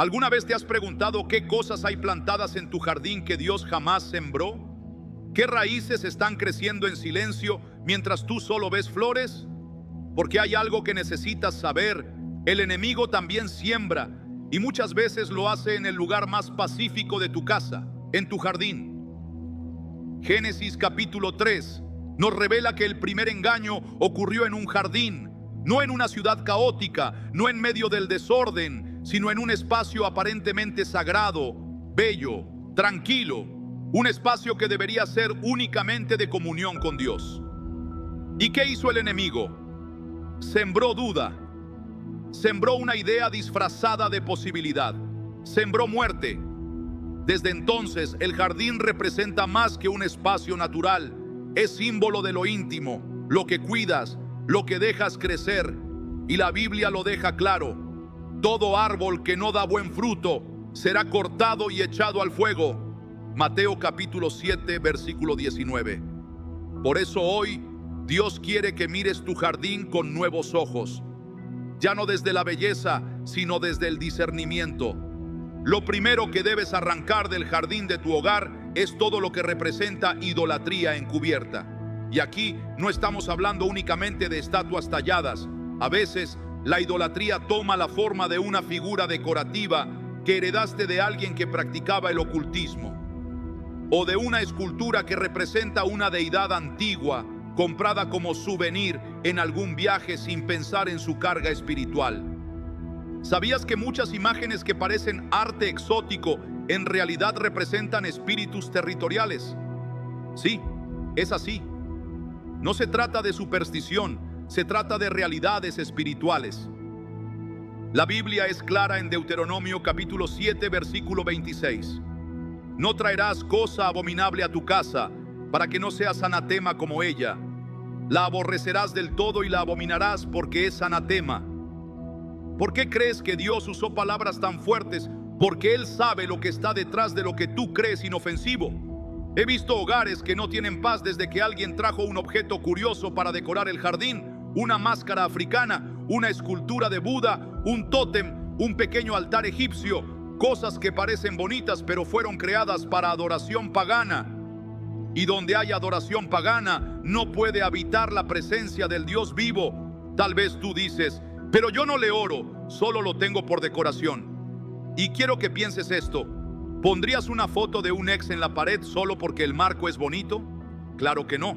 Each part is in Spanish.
¿Alguna vez te has preguntado qué cosas hay plantadas en tu jardín que Dios jamás sembró? ¿Qué raíces están creciendo en silencio mientras tú solo ves flores? Porque hay algo que necesitas saber. El enemigo también siembra, y muchas veces lo hace en el lugar más pacífico de tu casa, en tu jardín. Génesis capítulo 3 nos revela que el primer engaño ocurrió en un jardín, no en una ciudad caótica, no en medio del desorden, sino en un espacio aparentemente sagrado, bello, tranquilo, un espacio que debería ser únicamente de comunión con Dios. ¿Y qué hizo el enemigo? Sembró duda, sembró una idea disfrazada de posibilidad, sembró muerte. Desde entonces, el jardín representa más que un espacio natural, es símbolo de lo íntimo, lo que cuidas, lo que dejas crecer. Y la Biblia lo deja claro: todo árbol que no da buen fruto será cortado y echado al fuego. Mateo capítulo 7, versículo 19. Por eso hoy Dios quiere que mires tu jardín con nuevos ojos, ya no desde la belleza, sino desde el discernimiento. Lo primero que debes arrancar del jardín de tu hogar es todo lo que representa idolatría encubierta. Y aquí no estamos hablando únicamente de estatuas talladas. A veces la idolatría toma la forma de una figura decorativa que heredaste de alguien que practicaba el ocultismo, o de una escultura que representa una deidad antigua comprada como souvenir en algún viaje sin pensar en su carga espiritual. ¿Sabías que muchas imágenes que parecen arte exótico en realidad representan espíritus territoriales? Sí, es así. No se trata de superstición, se trata de realidades espirituales. La Biblia es clara en Deuteronomio capítulo 7, versículo 26. No traerás cosa abominable a tu casa, para que no seas anatema como ella. La aborrecerás del todo y la abominarás, porque es anatema. ¿Por qué crees que Dios usó palabras tan fuertes? Porque Él sabe lo que está detrás de lo que tú crees inofensivo. He visto hogares que no tienen paz desde que alguien trajo un objeto curioso para decorar el jardín, una máscara africana, una escultura de Buda, un tótem, un pequeño altar egipcio, cosas que parecen bonitas pero fueron creadas para adoración pagana. Y donde hay adoración pagana, no puede habitar la presencia del Dios vivo. Tal vez tú dices: pero yo no le oro, solo lo tengo por decoración. Y quiero que pienses esto: ¿pondrías una foto de un ex en la pared solo porque el marco es bonito? Claro que no,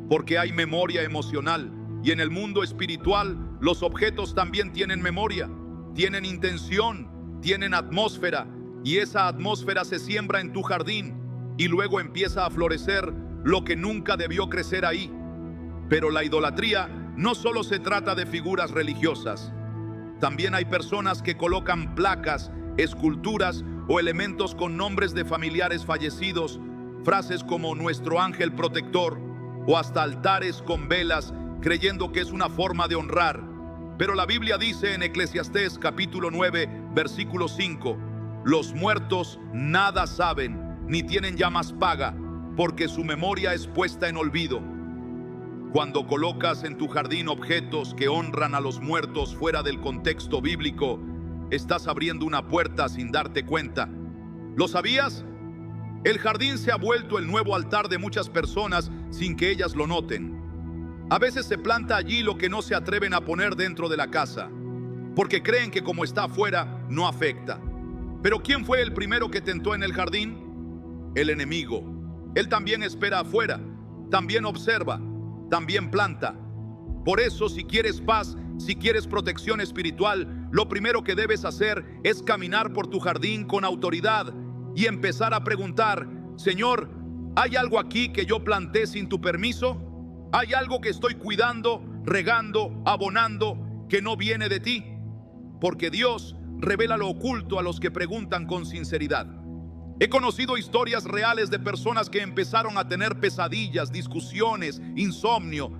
porque hay memoria emocional. Y en el mundo espiritual, los objetos también tienen memoria, tienen intención, tienen atmósfera. Y esa atmósfera se siembra en tu jardín y luego empieza a florecer lo que nunca debió crecer ahí. Pero la idolatría no solo se trata de figuras religiosas. También hay personas que colocan placas, esculturas o elementos con nombres de familiares fallecidos, frases como nuestro ángel protector, o hasta altares con velas, creyendo que es una forma de honrar. Pero la Biblia dice en Eclesiastés capítulo 9, versículo 5: los muertos nada saben, ni tienen ya más paga, porque su memoria es puesta en olvido. Cuando colocas en tu jardín objetos que honran a los muertos fuera del contexto bíblico, estás abriendo una puerta sin darte cuenta. ¿Lo sabías? El jardín se ha vuelto el nuevo altar de muchas personas sin que ellas lo noten. A veces se planta allí lo que no se atreven a poner dentro de la casa, porque creen que como está afuera, no afecta. Pero ¿quién fue el primero que tentó en el jardín? El enemigo. Él también espera afuera, también observa, también planta. Por eso, si quieres paz, si quieres protección espiritual, lo primero que debes hacer es caminar por tu jardín con autoridad y empezar a preguntar: Señor, ¿hay algo aquí que yo planté sin tu permiso? ¿Hay algo que estoy cuidando, regando, abonando, que no viene de ti? Porque Dios revela lo oculto a los que preguntan con sinceridad. He conocido historias reales de personas que empezaron a tener pesadillas, discusiones, insomnio,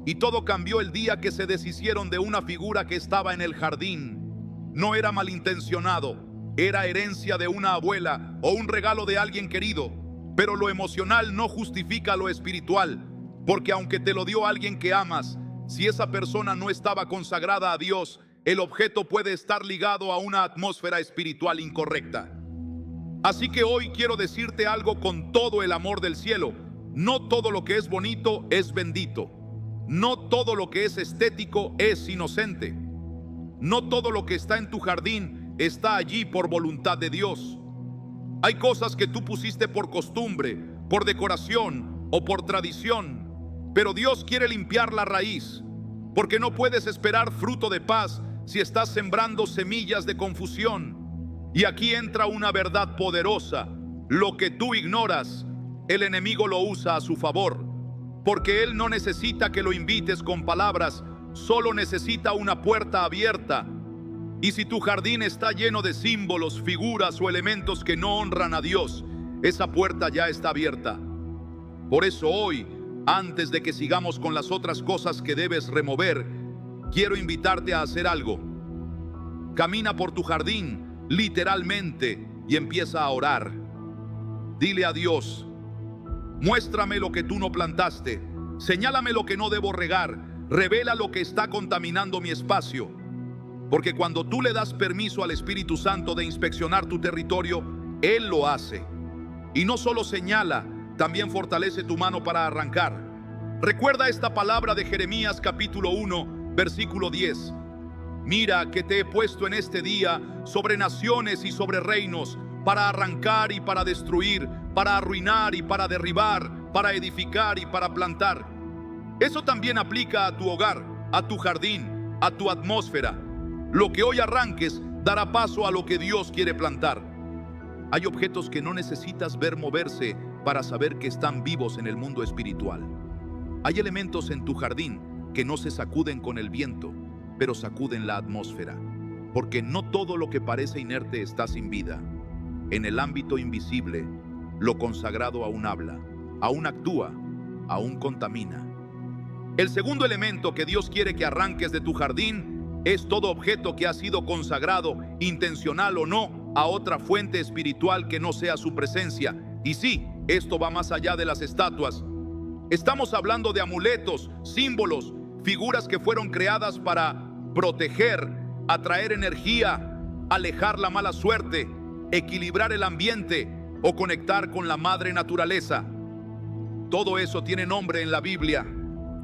y todo cambió el día que se deshicieron de una figura que estaba en el jardín. No era malintencionado, era herencia de una abuela o un regalo de alguien querido, pero lo emocional no justifica lo espiritual, porque aunque te lo dio alguien que amas, si esa persona no estaba consagrada a Dios, el objeto puede estar ligado a una atmósfera espiritual incorrecta. Así que hoy quiero decirte algo con todo el amor del cielo. No todo lo que es bonito es bendito. No todo lo que es estético es inocente. No todo lo que está en tu jardín está allí por voluntad de Dios. Hay cosas que tú pusiste por costumbre, por decoración o por tradición, pero Dios quiere limpiar la raíz, porque no puedes esperar fruto de paz si estás sembrando semillas de confusión. Y aquí entra una verdad poderosa: lo que tú ignoras, el enemigo lo usa a su favor, porque él no necesita que lo invites con palabras, solo necesita una puerta abierta. Y si tu jardín está lleno de símbolos, figuras o elementos que no honran a Dios, esa puerta ya está abierta. Por eso hoy, antes de que sigamos con las otras cosas que debes remover, quiero invitarte a hacer algo. Camina por tu jardín, literalmente, y empieza a orar. Dile a Dios: muéstrame lo que tú no plantaste, señálame lo que no debo regar, revela lo que está contaminando mi espacio. Porque cuando tú le das permiso al Espíritu Santo de inspeccionar tu territorio, Él lo hace. Y no solo señala, también fortalece tu mano para arrancar. Recuerda esta palabra de Jeremías capítulo 1, versículo 10. Mira que te he puesto en este día sobre naciones y sobre reinos, para arrancar y para destruir, para arruinar y para derribar, para edificar y para plantar. Eso también aplica a tu hogar, a tu jardín, a tu atmósfera. Lo que hoy arranques dará paso a lo que Dios quiere plantar. Hay objetos que no necesitas ver moverse para saber que están vivos en el mundo espiritual. Hay elementos en tu jardín que no se sacuden con el viento, pero sacuden la atmósfera. Porque no todo lo que parece inerte está sin vida. En el ámbito invisible, lo consagrado aún habla, aún actúa, aún contamina. El segundo elemento que Dios quiere que arranques de tu jardín es todo objeto que ha sido consagrado, intencional o no, a otra fuente espiritual que no sea su presencia. Y sí, esto va más allá de las estatuas. Estamos hablando de amuletos, símbolos, figuras que fueron creadas para proteger, atraer energía, alejar la mala suerte, equilibrar el ambiente o conectar con la madre naturaleza. Todo eso tiene nombre en la Biblia.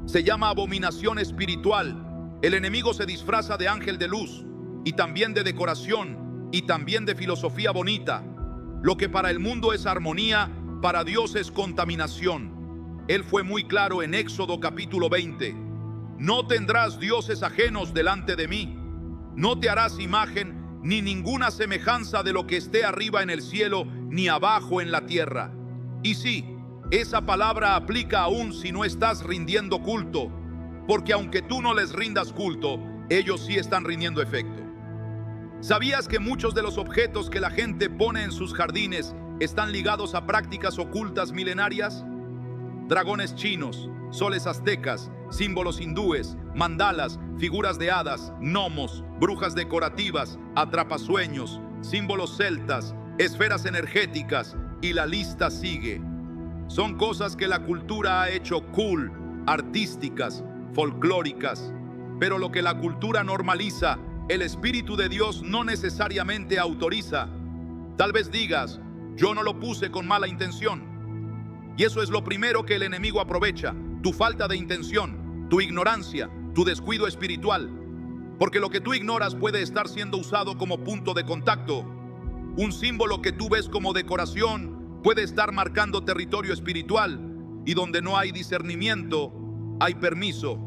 Se llama abominación espiritual. El enemigo se disfraza de ángel de luz y también de decoración y también de filosofía bonita. Lo que para el mundo es armonía, para Dios es contaminación. Él fue muy claro en Éxodo capítulo 20. No tendrás dioses ajenos delante de mí. No te harás imagen ni ninguna semejanza de lo que esté arriba en el cielo ni abajo en la tierra. Y sí, esa palabra aplica aún si no estás rindiendo culto. Porque aunque tú no les rindas culto, ellos sí están rindiendo efecto. ¿Sabías que muchos de los objetos que la gente pone en sus jardines están ligados a prácticas ocultas milenarias? Dragones chinos, soles aztecas, símbolos hindúes, mandalas, figuras de hadas, gnomos, brujas decorativas, atrapasueños, símbolos celtas, esferas energéticas, y la lista sigue. Son cosas que la cultura ha hecho cool, artísticas, folclóricas, pero lo que la cultura normaliza, el Espíritu de Dios no necesariamente autoriza. Tal vez digas: yo no lo puse con mala intención. Y eso es lo primero que el enemigo aprovecha: tu falta de intención, tu ignorancia, tu descuido espiritual. Porque lo que tú ignoras puede estar siendo usado como punto de contacto. Un símbolo que tú ves como decoración puede estar marcando territorio espiritual, y donde no hay discernimiento, hay permiso.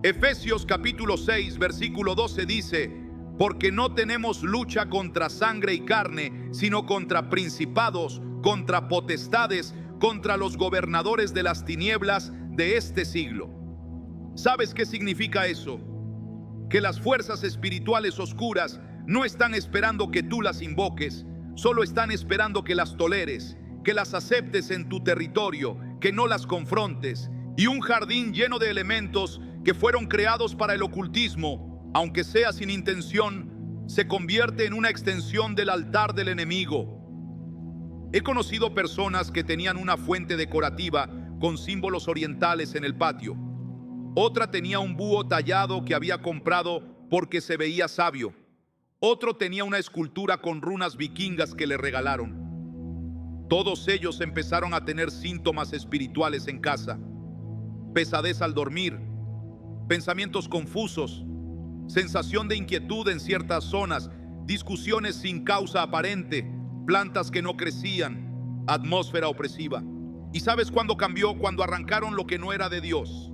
Efesios capítulo 6, versículo 12 dice: porque no tenemos lucha contra sangre y carne, sino contra principados, contra potestades, contra los gobernadores de las tinieblas de este siglo. ¿Sabes qué significa eso? Que las fuerzas espirituales oscuras no están esperando que tú las invoques, solo están esperando que las toleres, que las aceptes en tu territorio, que no las confrontes. Y un jardín lleno de elementos que fueron creados para el ocultismo, aunque sea sin intención, se convierte en una extensión del altar del enemigo. He conocido personas que tenían una fuente decorativa con símbolos orientales en el patio. Otra tenía un búho tallado que había comprado porque se veía sabio. Otro tenía una escultura con runas vikingas que le regalaron. Todos ellos empezaron a tener síntomas espirituales en casa: pesadez al dormir, pensamientos confusos, sensación de inquietud en ciertas zonas, discusiones sin causa aparente, plantas que no crecían, atmósfera opresiva. ¿Y sabes cuándo cambió? Cuando arrancaron lo que no era de Dios.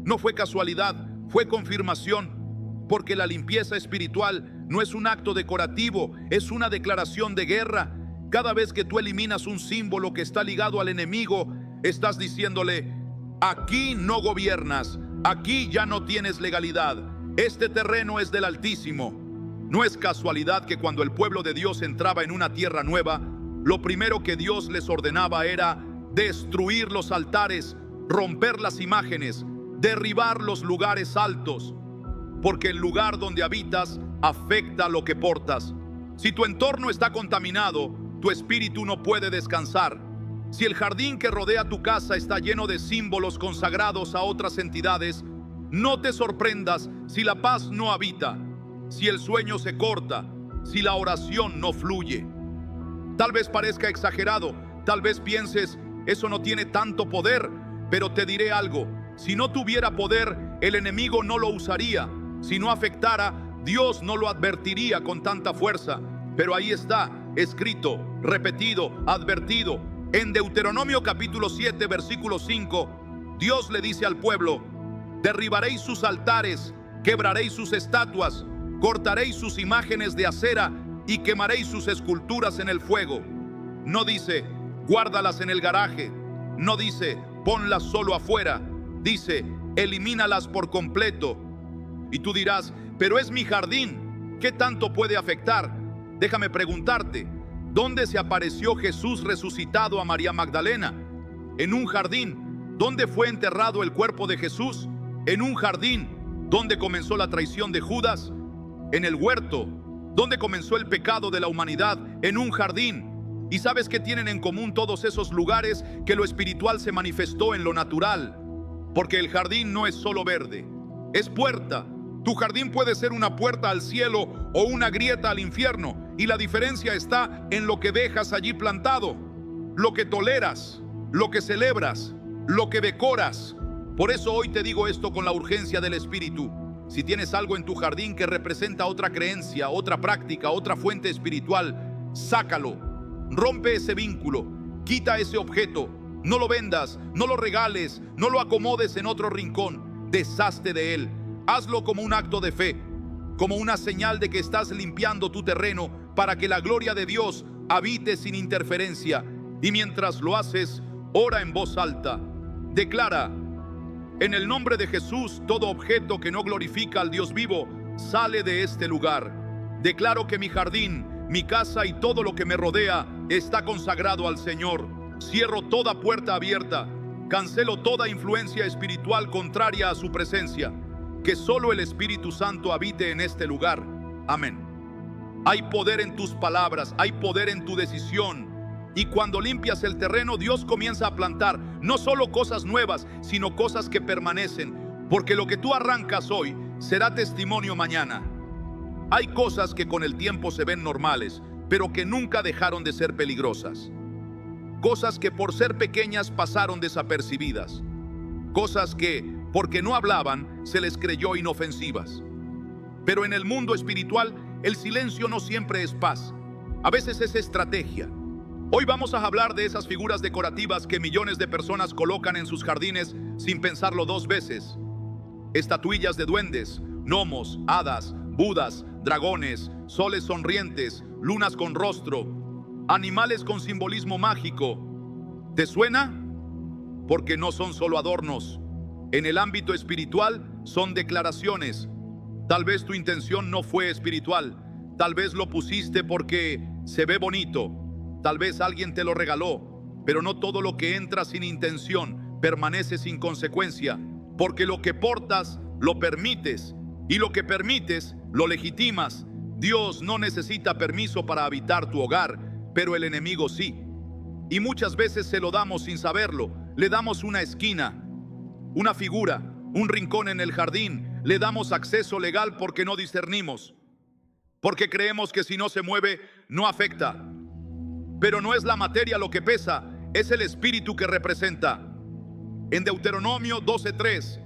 No fue casualidad, fue confirmación, porque la limpieza espiritual no es un acto decorativo, es una declaración de guerra. Cada vez que tú eliminas un símbolo que está ligado al enemigo, estás diciéndole: aquí no gobiernas, aquí ya no tienes legalidad, este terreno es del Altísimo. No es casualidad que cuando el pueblo de Dios entraba en una tierra nueva, lo primero que Dios les ordenaba era destruir los altares, romper las imágenes, derribar los lugares altos, porque el lugar donde habitas afecta lo que portas. Si tu entorno está contaminado, tu espíritu no puede descansar. Si el jardín que rodea tu casa está lleno de símbolos consagrados a otras entidades, no te sorprendas si la paz no habita, si el sueño se corta, si la oración no fluye. Tal vez parezca exagerado, tal vez pienses, eso no tiene tanto poder, pero te diré algo: si no tuviera poder, el enemigo no lo usaría. Si no afectara, Dios no lo advertiría con tanta fuerza. Pero ahí está, escrito, repetido, advertido. En Deuteronomio capítulo 7, versículo 5, Dios le dice al pueblo: derribaréis sus altares, quebraréis sus estatuas, cortaréis sus imágenes de acera y quemaréis sus esculturas en el fuego. No dice, guárdalas en el garaje. No dice, ponlas solo afuera. Dice, elimínalas por completo. Y tú dirás, pero es mi jardín, ¿qué tanto puede afectar? Déjame preguntarte, ¿dónde se apareció Jesús resucitado a María Magdalena? En un jardín. ¿Dónde fue enterrado el cuerpo de Jesús? En un jardín. ¿Dónde comenzó la traición de Judas? En el huerto. ¿Dónde comenzó el pecado de la humanidad? En un jardín. ¿Y sabes qué tienen en común todos esos lugares? Que lo espiritual se manifestó en lo natural. Porque el jardín no es solo verde, es puerta. Tu jardín puede ser una puerta al cielo o una grieta al infierno, y la diferencia está en lo que dejas allí plantado, lo que toleras, lo que celebras, lo que decoras. Por eso hoy te digo esto con la urgencia del Espíritu. Si tienes algo en tu jardín que representa otra creencia, otra práctica, otra fuente espiritual, sácalo, rompe ese vínculo, quita ese objeto. No lo vendas, no lo regales, no lo acomodes en otro rincón. Deshazte de él. Hazlo como un acto de fe, como una señal de que estás limpiando tu terreno para que la gloria de Dios habite sin interferencia. Y mientras lo haces, ora en voz alta. Declara: en el nombre de Jesús, todo objeto que no glorifica al Dios vivo sale de este lugar. Declaro que mi jardín, mi casa y todo lo que me rodea está consagrado al Señor. Cierro toda puerta abierta, cancelo toda influencia espiritual contraria a su presencia. Que solo el Espíritu Santo habite en este lugar. Amén. Hay poder en tus palabras, hay poder en tu decisión. Y cuando limpias el terreno, Dios comienza a plantar no solo cosas nuevas, sino cosas que permanecen. Porque lo que tú arrancas hoy será testimonio mañana. Hay cosas que con el tiempo se ven normales, pero que nunca dejaron de ser peligrosas. Cosas que por ser pequeñas pasaron desapercibidas. Cosas que, porque no hablaban, se les creyó inofensivas. Pero en el mundo espiritual, el silencio no siempre es paz. A veces es estrategia. Hoy vamos a hablar de esas figuras decorativas que millones de personas colocan en sus jardines sin pensarlo dos veces. Estatuillas de duendes, gnomos, hadas, budas, dragones, soles sonrientes, lunas con rostro, animales con simbolismo mágico. ¿Te suena? Porque no son solo adornos. En el ámbito espiritual son declaraciones. Tal vez tu intención no fue espiritual. Tal vez lo pusiste porque se ve bonito. Tal vez alguien te lo regaló. Pero no todo lo que entra sin intención permanece sin consecuencia. Porque lo que portas, lo permites. Y lo que permites, lo legitimas. Dios no necesita permiso para habitar tu hogar, pero el enemigo sí. Y muchas veces se lo damos sin saberlo. Le damos una esquina, una figura, un rincón en el jardín. le damos acceso legal porque no discernimos, porque creemos que si no se mueve, no afecta. Pero no es la materia lo que pesa, es el espíritu que representa. En Deuteronomio 12:3,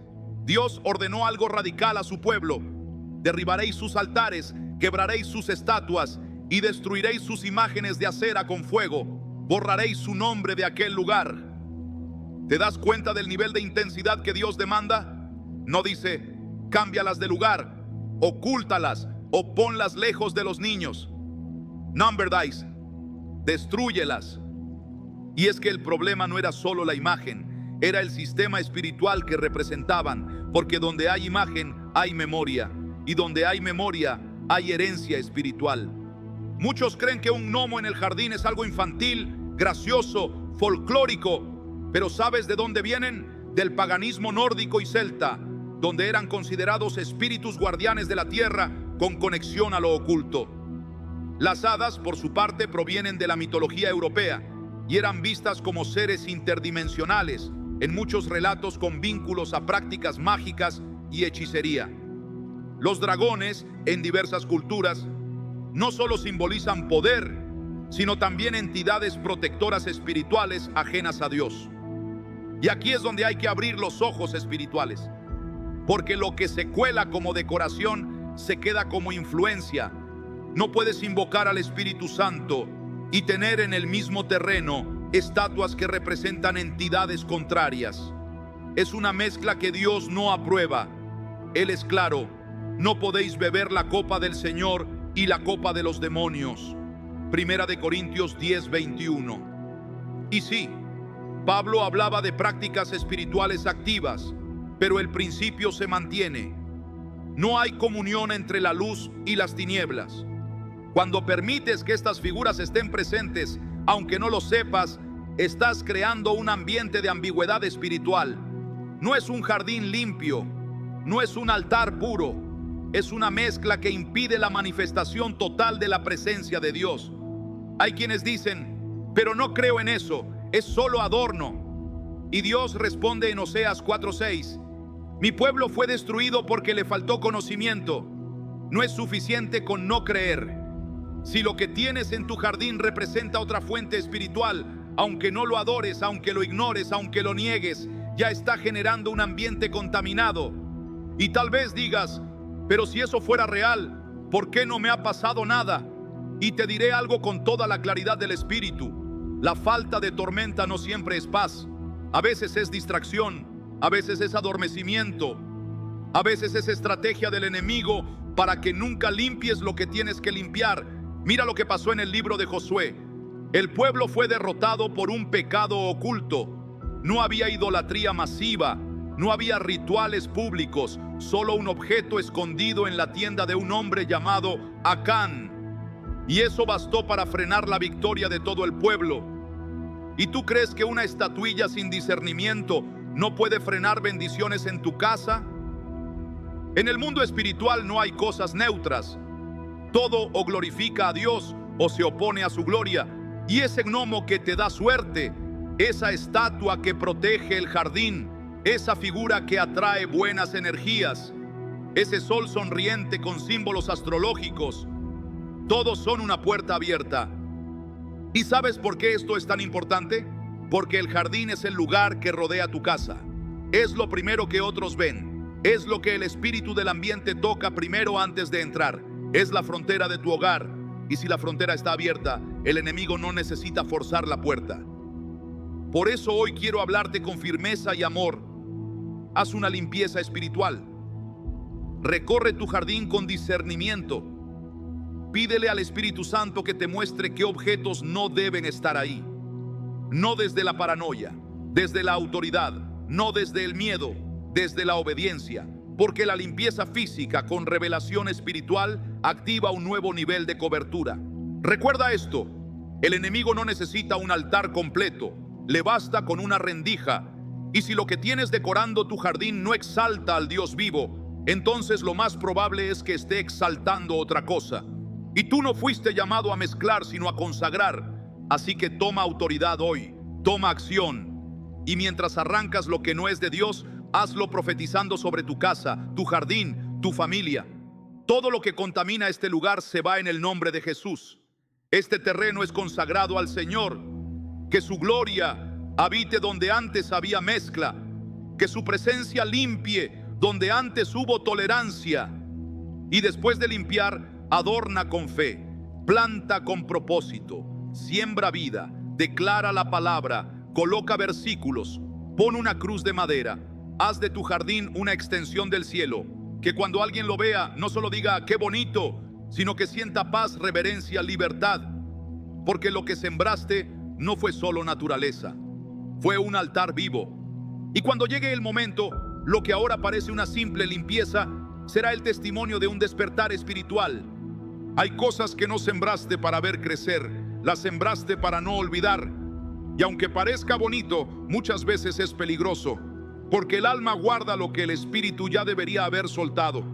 Dios ordenó algo radical a su pueblo: derribaréis sus altares, quebraréis sus estatuas y destruiréis sus imágenes de acera con fuego, borraréis su nombre de aquel lugar. ¿Te das cuenta del nivel de intensidad que Dios demanda? No dice, cámbialas de lugar, ocúltalas o ponlas lejos de los niños. Number dice, destrúyelas. Y es que el problema no era solo la imagen, era el sistema espiritual que representaban, porque donde hay imagen hay memoria, y donde hay memoria hay herencia espiritual. Muchos creen que un gnomo en el jardín es algo infantil, gracioso, folclórico, pero ¿sabes de dónde vienen? Del paganismo nórdico y celta, donde eran considerados espíritus guardianes de la tierra con conexión a lo oculto. Las hadas, por su parte, provienen de la mitología europea y eran vistas como seres interdimensionales, en muchos relatos con vínculos a prácticas mágicas y hechicería. Los dragones, en diversas culturas, no solo simbolizan poder, sino también entidades protectoras espirituales ajenas a Dios. Y aquí es donde hay que abrir los ojos espirituales, porque lo que se cuela como decoración se queda como influencia. No puedes invocar al Espíritu Santo y tener en el mismo terreno estatuas que representan entidades contrarias. Es una mezcla que Dios no aprueba. Él es claro: no podéis beber la copa del Señor y la copa de los demonios. Primera de Corintios 10:21. Y sí, Pablo hablaba de prácticas espirituales activas, pero el principio se mantiene. No hay comunión entre la luz y las tinieblas. Cuando permites que estas figuras estén presentes, aunque no lo sepas, estás creando un ambiente de ambigüedad espiritual. No es un jardín limpio, no es un altar puro, es una mezcla que impide la manifestación total de la presencia de Dios. Hay quienes dicen, pero no creo en eso, es solo adorno. Y Dios responde en Oseas 4:6, mi pueblo fue destruido porque le faltó conocimiento. No es suficiente con no creer. Si lo que tienes en tu jardín representa otra fuente espiritual, aunque no lo adores, aunque lo ignores, aunque lo niegues, ya está generando un ambiente contaminado. Y tal vez digas, pero si eso fuera real, ¿por qué no me ha pasado nada? Y te diré algo con toda la claridad del Espíritu. La falta de tormenta no siempre es paz. A veces es distracción, a veces es adormecimiento, a veces es estrategia del enemigo para que nunca limpies lo que tienes que limpiar. Mira lo que pasó en el libro de Josué. El pueblo fue derrotado por un pecado oculto. No había idolatría masiva, no había rituales públicos, solo un objeto escondido en la tienda de un hombre llamado Acán. Y eso bastó para frenar la victoria de todo el pueblo. ¿Y tú crees que una estatuilla sin discernimiento no puede frenar bendiciones en tu casa? En el mundo espiritual no hay cosas neutras. Todo o glorifica a Dios o se opone a su gloria. Y ese gnomo que te da suerte, esa estatua que protege el jardín, esa figura que atrae buenas energías, ese sol sonriente con símbolos astrológicos, todos son una puerta abierta. ¿Y sabes por qué esto es tan importante? Porque el jardín es el lugar que rodea tu casa. Es lo primero que otros ven. Es lo que el espíritu del ambiente toca primero antes de entrar. Es la frontera de tu hogar. Y si la frontera está abierta, el enemigo no necesita forzar la puerta. Por eso hoy quiero hablarte con firmeza y amor. Haz una limpieza espiritual. Recorre tu jardín con discernimiento. Pídele al Espíritu Santo que te muestre qué objetos no deben estar ahí. No desde la paranoia, desde la autoridad, no desde el miedo, desde la obediencia. Porque la limpieza física con revelación espiritual activa un nuevo nivel de cobertura. Recuerda esto, el enemigo no necesita un altar completo, le basta con una rendija. Y si lo que tienes decorando tu jardín no exalta al Dios vivo, entonces lo más probable es que esté exaltando otra cosa. Y tú no fuiste llamado a mezclar, sino a consagrar. Así que toma autoridad hoy, toma acción. Y mientras arrancas lo que no es de Dios, Hazlo profetizando sobre tu casa, tu jardín, tu familia. Todo lo que contamina este lugar se va en el nombre de Jesús. Este terreno es consagrado al Señor. Que su gloria habite donde antes había mezcla. Que su presencia limpie donde antes hubo tolerancia. Y después de limpiar, adorna con fe, planta con propósito, siembra vida, declara la palabra, coloca versículos, pon una cruz de madera, haz de tu jardín una extensión del cielo, que cuando alguien lo vea no solo diga qué bonito, sino que sienta paz, reverencia, libertad, porque lo que sembraste no fue solo naturaleza, fue un altar vivo. Y cuando llegue el momento, lo que ahora parece una simple limpieza será el testimonio de un despertar espiritual. Hay cosas que no sembraste para ver crecer, las sembraste para no olvidar. Y aunque parezca bonito, muchas veces es peligroso, porque el alma guarda lo que el espíritu ya debería haber soltado.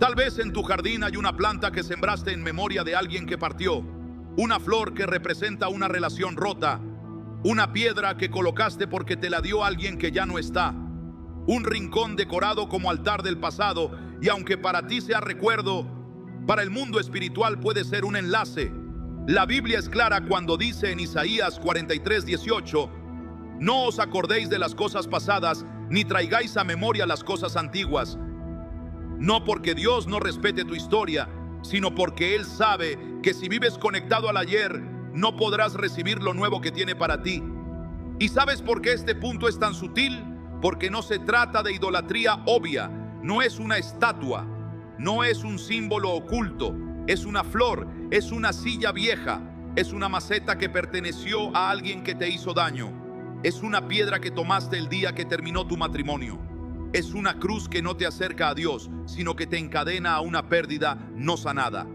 Tal vez en tu jardín hay una planta que sembraste en memoria de alguien que partió, una flor que representa una relación rota, una piedra que colocaste porque te la dio alguien que ya no está, un rincón decorado como altar del pasado, y aunque para ti sea recuerdo, para el mundo espiritual puede ser un enlace. La Biblia es clara cuando dice en Isaías 43:18, no os acordéis de las cosas pasadas, ni traigáis a memoria las cosas antiguas. No porque Dios no respete tu historia, sino porque Él sabe que si vives conectado al ayer, no podrás recibir lo nuevo que tiene para ti. ¿Y sabes por qué este punto es tan sutil? Porque no se trata de idolatría obvia, no es una estatua, no es un símbolo oculto, es una flor, es una silla vieja, es una maceta que perteneció a alguien que te hizo daño, es una piedra que tomaste el día que terminó tu matrimonio, es una cruz que no te acerca a Dios, sino que te encadena a una pérdida no sanada.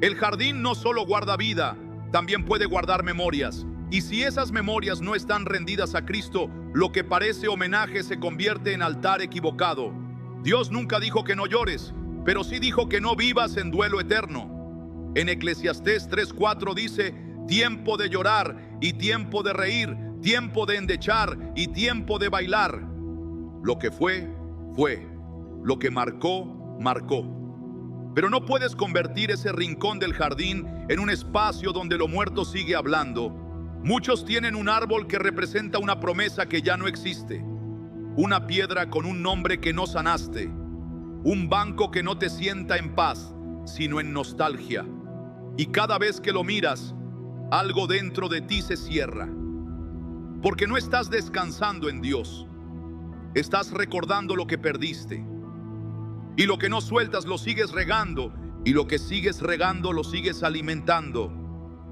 El jardín no solo guarda vida, también puede guardar memorias. Y si esas memorias no están rendidas a Cristo, lo que parece homenaje se convierte en altar equivocado. Dios nunca dijo que no llores, pero sí dijo que no vivas en duelo eterno. En Eclesiastés 3:4 dice, tiempo de llorar y tiempo de reír, tiempo de endechar y tiempo de bailar. Lo que fue, fue. Lo que marcó, marcó. Pero no puedes convertir ese rincón del jardín en un espacio donde lo muerto sigue hablando. Muchos tienen un árbol que representa una promesa que ya no existe, una piedra con un nombre que no sanaste, un banco que no te sienta en paz, sino en nostalgia. Y cada vez que lo miras, algo dentro de ti se cierra, porque no estás descansando en Dios, estás recordando lo que perdiste. Y lo que no sueltas lo sigues regando, y lo que sigues regando lo sigues alimentando.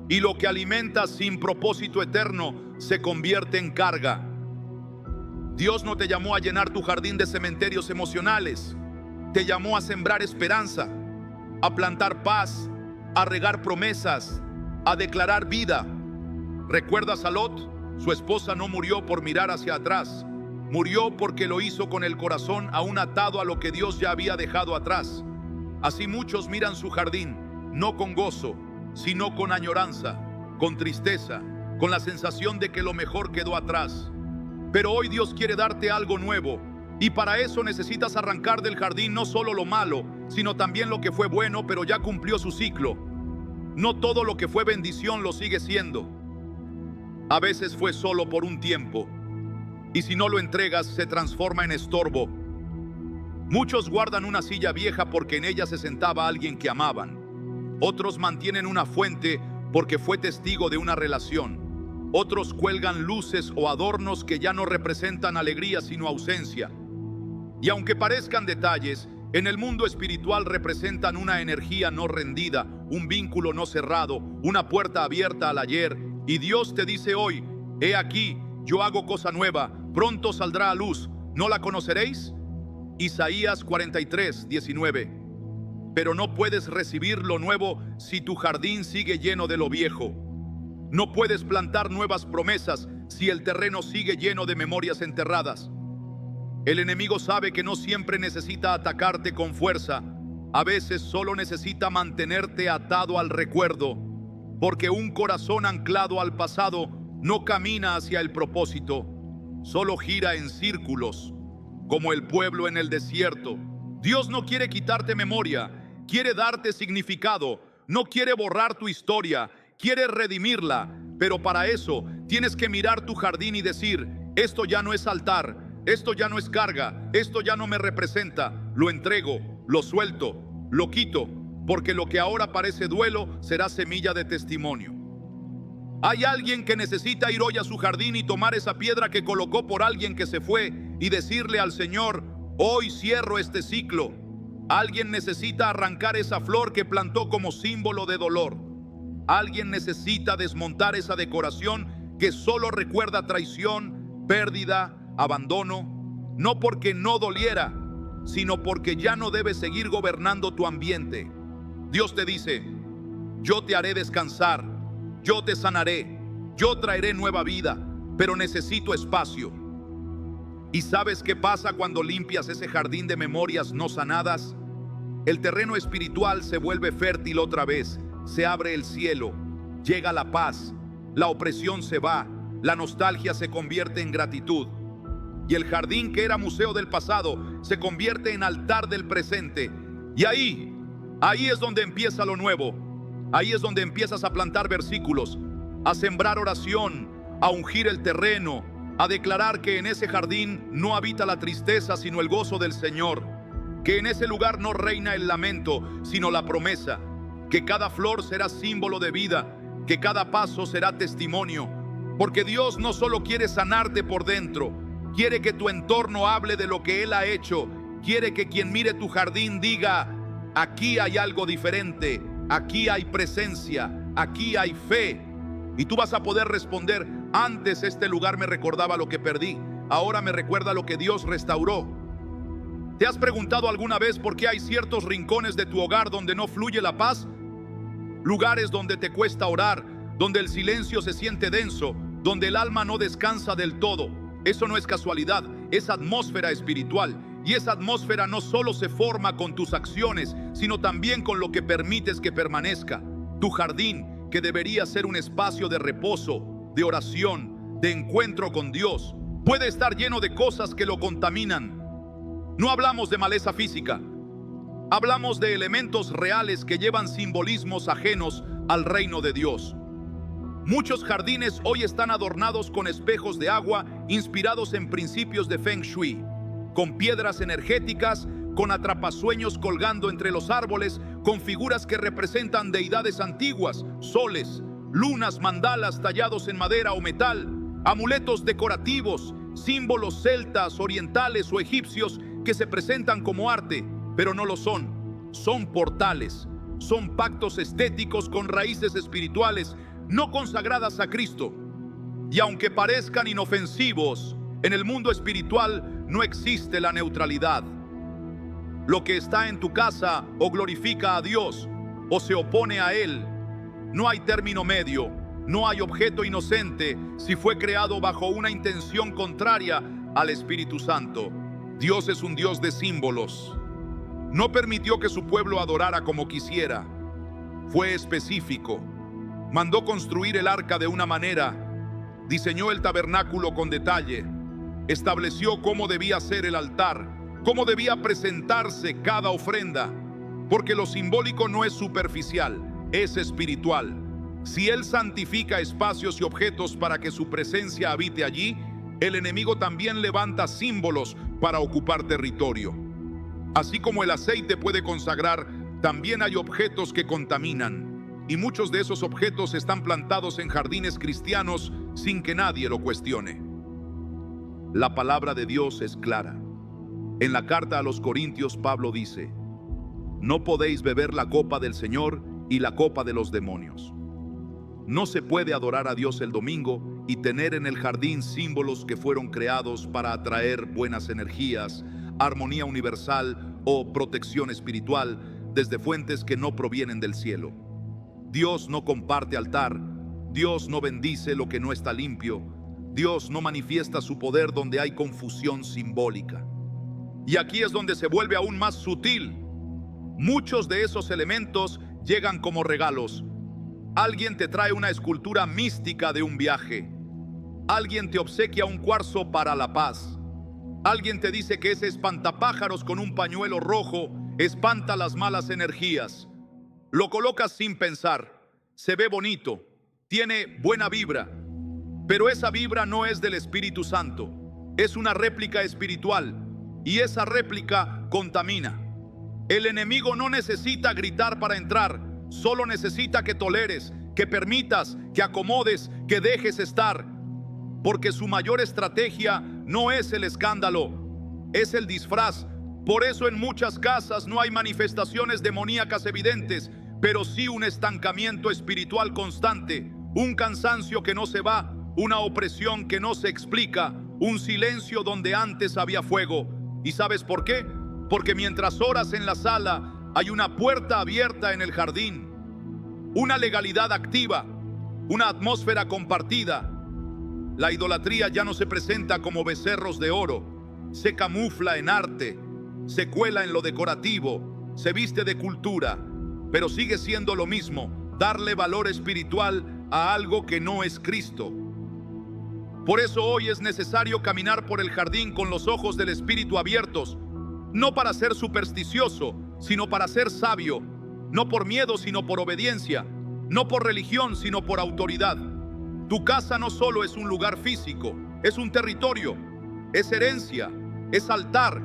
Y lo que alimentas sin propósito eterno se convierte en carga. Dios no te llamó a llenar tu jardín de cementerios emocionales. Te llamó a sembrar esperanza, a plantar paz, a regar promesas, a declarar vida. ¿Recuerdas a Lot? Su esposa no murió por mirar hacia atrás. Murió porque lo hizo con el corazón aún atado a lo que Dios ya había dejado atrás. Así muchos miran su jardín, no con gozo, sino con añoranza, con tristeza, con la sensación de que lo mejor quedó atrás. Pero hoy Dios quiere darte algo nuevo, y para eso necesitas arrancar del jardín no solo lo malo, sino también lo que fue bueno pero ya cumplió su ciclo. No todo lo que fue bendición lo sigue siendo. A veces fue solo por un tiempo, y si no lo entregas se transforma en estorbo. Muchos guardan una silla vieja porque en ella se sentaba alguien que amaban. Otros mantienen una fuente porque fue testigo de una relación. Otros cuelgan luces o adornos que ya no representan alegría sino ausencia. Y aunque parezcan detalles, en el mundo espiritual representan una energía no rendida, un vínculo no cerrado, una puerta abierta al ayer. Y Dios te dice hoy, he aquí, yo hago cosa nueva, pronto saldrá a luz, ¿no la conoceréis? Isaías 43:19. Pero no puedes recibir lo nuevo si tu jardín sigue lleno de lo viejo. No puedes plantar nuevas promesas si el terreno sigue lleno de memorias enterradas. El enemigo sabe que no siempre necesita atacarte con fuerza. A veces solo necesita mantenerte atado al recuerdo, porque un corazón anclado al pasado no camina hacia el propósito, solo gira en círculos. como el pueblo en el desierto. Dios no quiere quitarte memoria, quiere darte significado, no quiere borrar tu historia, quiere redimirla, pero para eso tienes que mirar tu jardín y decir: esto ya no es altar, esto ya no es carga, esto ya no me representa, lo entrego, lo suelto, lo quito, porque lo que ahora parece duelo será semilla de testimonio. Hay alguien que necesita ir hoy a su jardín y tomar esa piedra que colocó por alguien que se fue y decirle al Señor: hoy cierro este ciclo. Alguien necesita arrancar esa flor que plantó como símbolo de dolor. Alguien necesita desmontar esa decoración que solo recuerda traición, pérdida, abandono, no porque no doliera, sino porque ya no debes seguir gobernando tu ambiente. Dios te dice: yo te haré descansar, yo te sanaré, yo traeré nueva vida, pero necesito espacio. ¿Y sabes qué pasa cuando limpias ese jardín de memorias no sanadas? El terreno espiritual se vuelve fértil otra vez, se abre el cielo, llega la paz, la opresión se va, la nostalgia se convierte en gratitud. Y el jardín que era museo del pasado se convierte en altar del presente. Y ahí es donde empieza lo nuevo. Ahí es donde empiezas a plantar versículos, a sembrar oración, a ungir el terreno, a declarar que en ese jardín no habita la tristeza sino el gozo del Señor, que en ese lugar no reina el lamento sino la promesa, que cada flor será símbolo de vida, que cada paso será testimonio, porque Dios no solo quiere sanarte por dentro, quiere que tu entorno hable de lo que Él ha hecho, quiere que quien mire tu jardín diga: aquí hay algo diferente, aquí hay presencia, aquí hay fe. Y tú vas a poder responder: antes este lugar me recordaba lo que perdí, ahora me recuerda lo que Dios restauró. ¿Te has preguntado alguna vez por qué hay ciertos rincones de tu hogar donde no fluye la paz? Lugares donde te cuesta orar, donde el silencio se siente denso, donde el alma no descansa del todo. Eso no es casualidad, es atmósfera espiritual. Y esa atmósfera no solo se forma con tus acciones, sino también con lo que permites que permanezca. Tu jardín, que debería ser un espacio de reposo, de oración, de encuentro con Dios, puede estar lleno de cosas que lo contaminan. No hablamos de maleza física, hablamos de elementos reales que llevan simbolismos ajenos al reino de Dios. Muchos jardines hoy están adornados con espejos de agua inspirados en principios de Feng Shui, con piedras energéticas, con atrapasueños colgando entre los árboles, con figuras que representan deidades antiguas, soles, lunas, mandalas tallados en madera o metal, amuletos decorativos, símbolos celtas, orientales o egipcios que se presentan como arte, pero no lo son. Son portales, son pactos estéticos con raíces espirituales no consagradas a Cristo. Y aunque parezcan inofensivos, en el mundo espiritual no existe la neutralidad. Lo que está en tu casa o glorifica a Dios o se opone a Él. No hay término medio, no hay objeto inocente si fue creado bajo una intención contraria al Espíritu Santo. Dios es un Dios de símbolos. No permitió que su pueblo adorara como quisiera. Fue específico. Mandó construir el arca de una manera, diseñó el tabernáculo con detalle, estableció cómo debía ser el altar, cómo debía presentarse cada ofrenda, porque lo simbólico no es superficial, es espiritual. Si Él santifica espacios y objetos para que su presencia habite allí, el enemigo también levanta símbolos para ocupar territorio. Así como el aceite puede consagrar, también hay objetos que contaminan. Y muchos de esos objetos están plantados en jardines cristianos sin que nadie lo cuestione. La palabra de Dios es clara. En la carta a los Corintios, Pablo dice: no podéis beber la copa del Señor y la copa de los demonios. No se puede adorar a Dios el domingo y tener en el jardín símbolos que fueron creados para atraer buenas energías, armonía universal o protección espiritual desde fuentes que no provienen del cielo. Dios no comparte altar, Dios no bendice lo que no está limpio, Dios no manifiesta su poder donde hay confusión simbólica. Y aquí es donde se vuelve aún más sutil. Muchos de esos elementos llegan como regalos. Alguien te trae una escultura mística de un viaje. Alguien te obsequia un cuarzo para la paz. Alguien te dice que ese espantapájaros con un pañuelo rojo espanta las malas energías. Lo colocas sin pensar, se ve bonito, tiene buena vibra, pero esa vibra no es del Espíritu Santo, es una réplica espiritual y esa réplica contamina. El enemigo no necesita gritar para entrar, solo necesita que toleres, que permitas, que acomodes, que dejes estar, porque su mayor estrategia no es el escándalo, es el disfraz. Por eso en muchas casas no hay manifestaciones demoníacas evidentes, pero sí un estancamiento espiritual constante, un cansancio que no se va, una opresión que no se explica, un silencio donde antes había fuego. ¿Y sabes por qué? Porque mientras oras en la sala, hay una puerta abierta en el jardín, una legalidad activa, una atmósfera compartida. La idolatría ya no se presenta como becerros de oro, se camufla en arte, se cuela en lo decorativo, se viste de cultura, pero sigue siendo lo mismo, darle valor espiritual a algo que no es Cristo. Por eso hoy es necesario caminar por el jardín con los ojos del Espíritu abiertos, no para ser supersticioso, sino para ser sabio, no por miedo, sino por obediencia, no por religión, sino por autoridad. Tu casa no solo es un lugar físico, es un territorio, es herencia, es altar,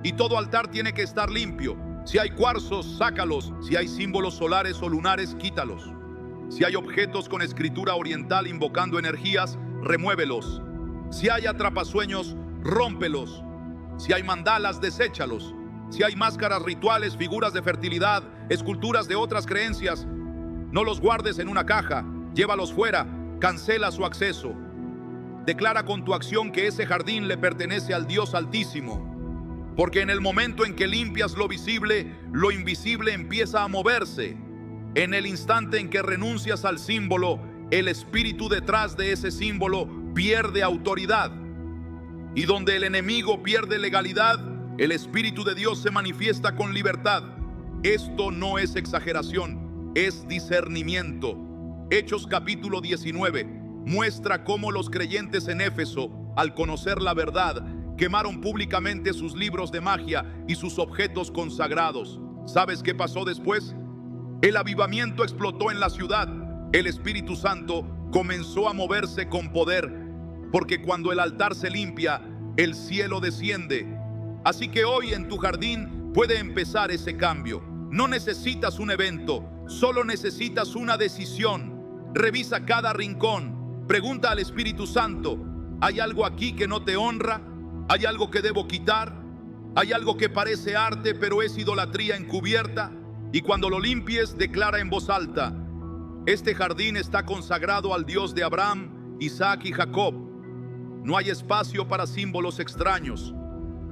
y todo altar tiene que estar limpio. Si hay cuarzos, sácalos. Si hay símbolos solares o lunares, quítalos. Si hay objetos con escritura oriental invocando energías, remuévelos. Si hay atrapasueños, rómpelos. Si hay mandalas, deséchalos. Si hay máscaras rituales, figuras de fertilidad, esculturas de otras creencias, no los guardes en una caja, llévalos fuera, cancela su acceso. Declara con tu acción que ese jardín le pertenece al Dios Altísimo. Porque en el momento en que limpias lo visible, lo invisible empieza a moverse. En el instante en que renuncias al símbolo, el espíritu detrás de ese símbolo pierde autoridad. Y donde el enemigo pierde legalidad, el Espíritu de Dios se manifiesta con libertad. Esto no es exageración, es discernimiento. Hechos capítulo 19 muestra cómo los creyentes en Éfeso, al conocer la verdad, quemaron públicamente sus libros de magia y sus objetos consagrados. ¿Sabes qué pasó después? El avivamiento explotó en la ciudad. El Espíritu Santo comenzó a moverse con poder, porque cuando el altar se limpia, el cielo desciende. Así que hoy en tu jardín puede empezar ese cambio. No necesitas un evento, solo necesitas una decisión. Revisa cada rincón. Pregunta al Espíritu Santo: ¿hay algo aquí que no te honra? ¿Hay algo que debo quitar? ¿Hay algo que parece arte pero es idolatría encubierta? Y cuando lo limpies, declara en voz alta: este jardín está consagrado al Dios de Abraham, Isaac y Jacob. No hay espacio para símbolos extraños.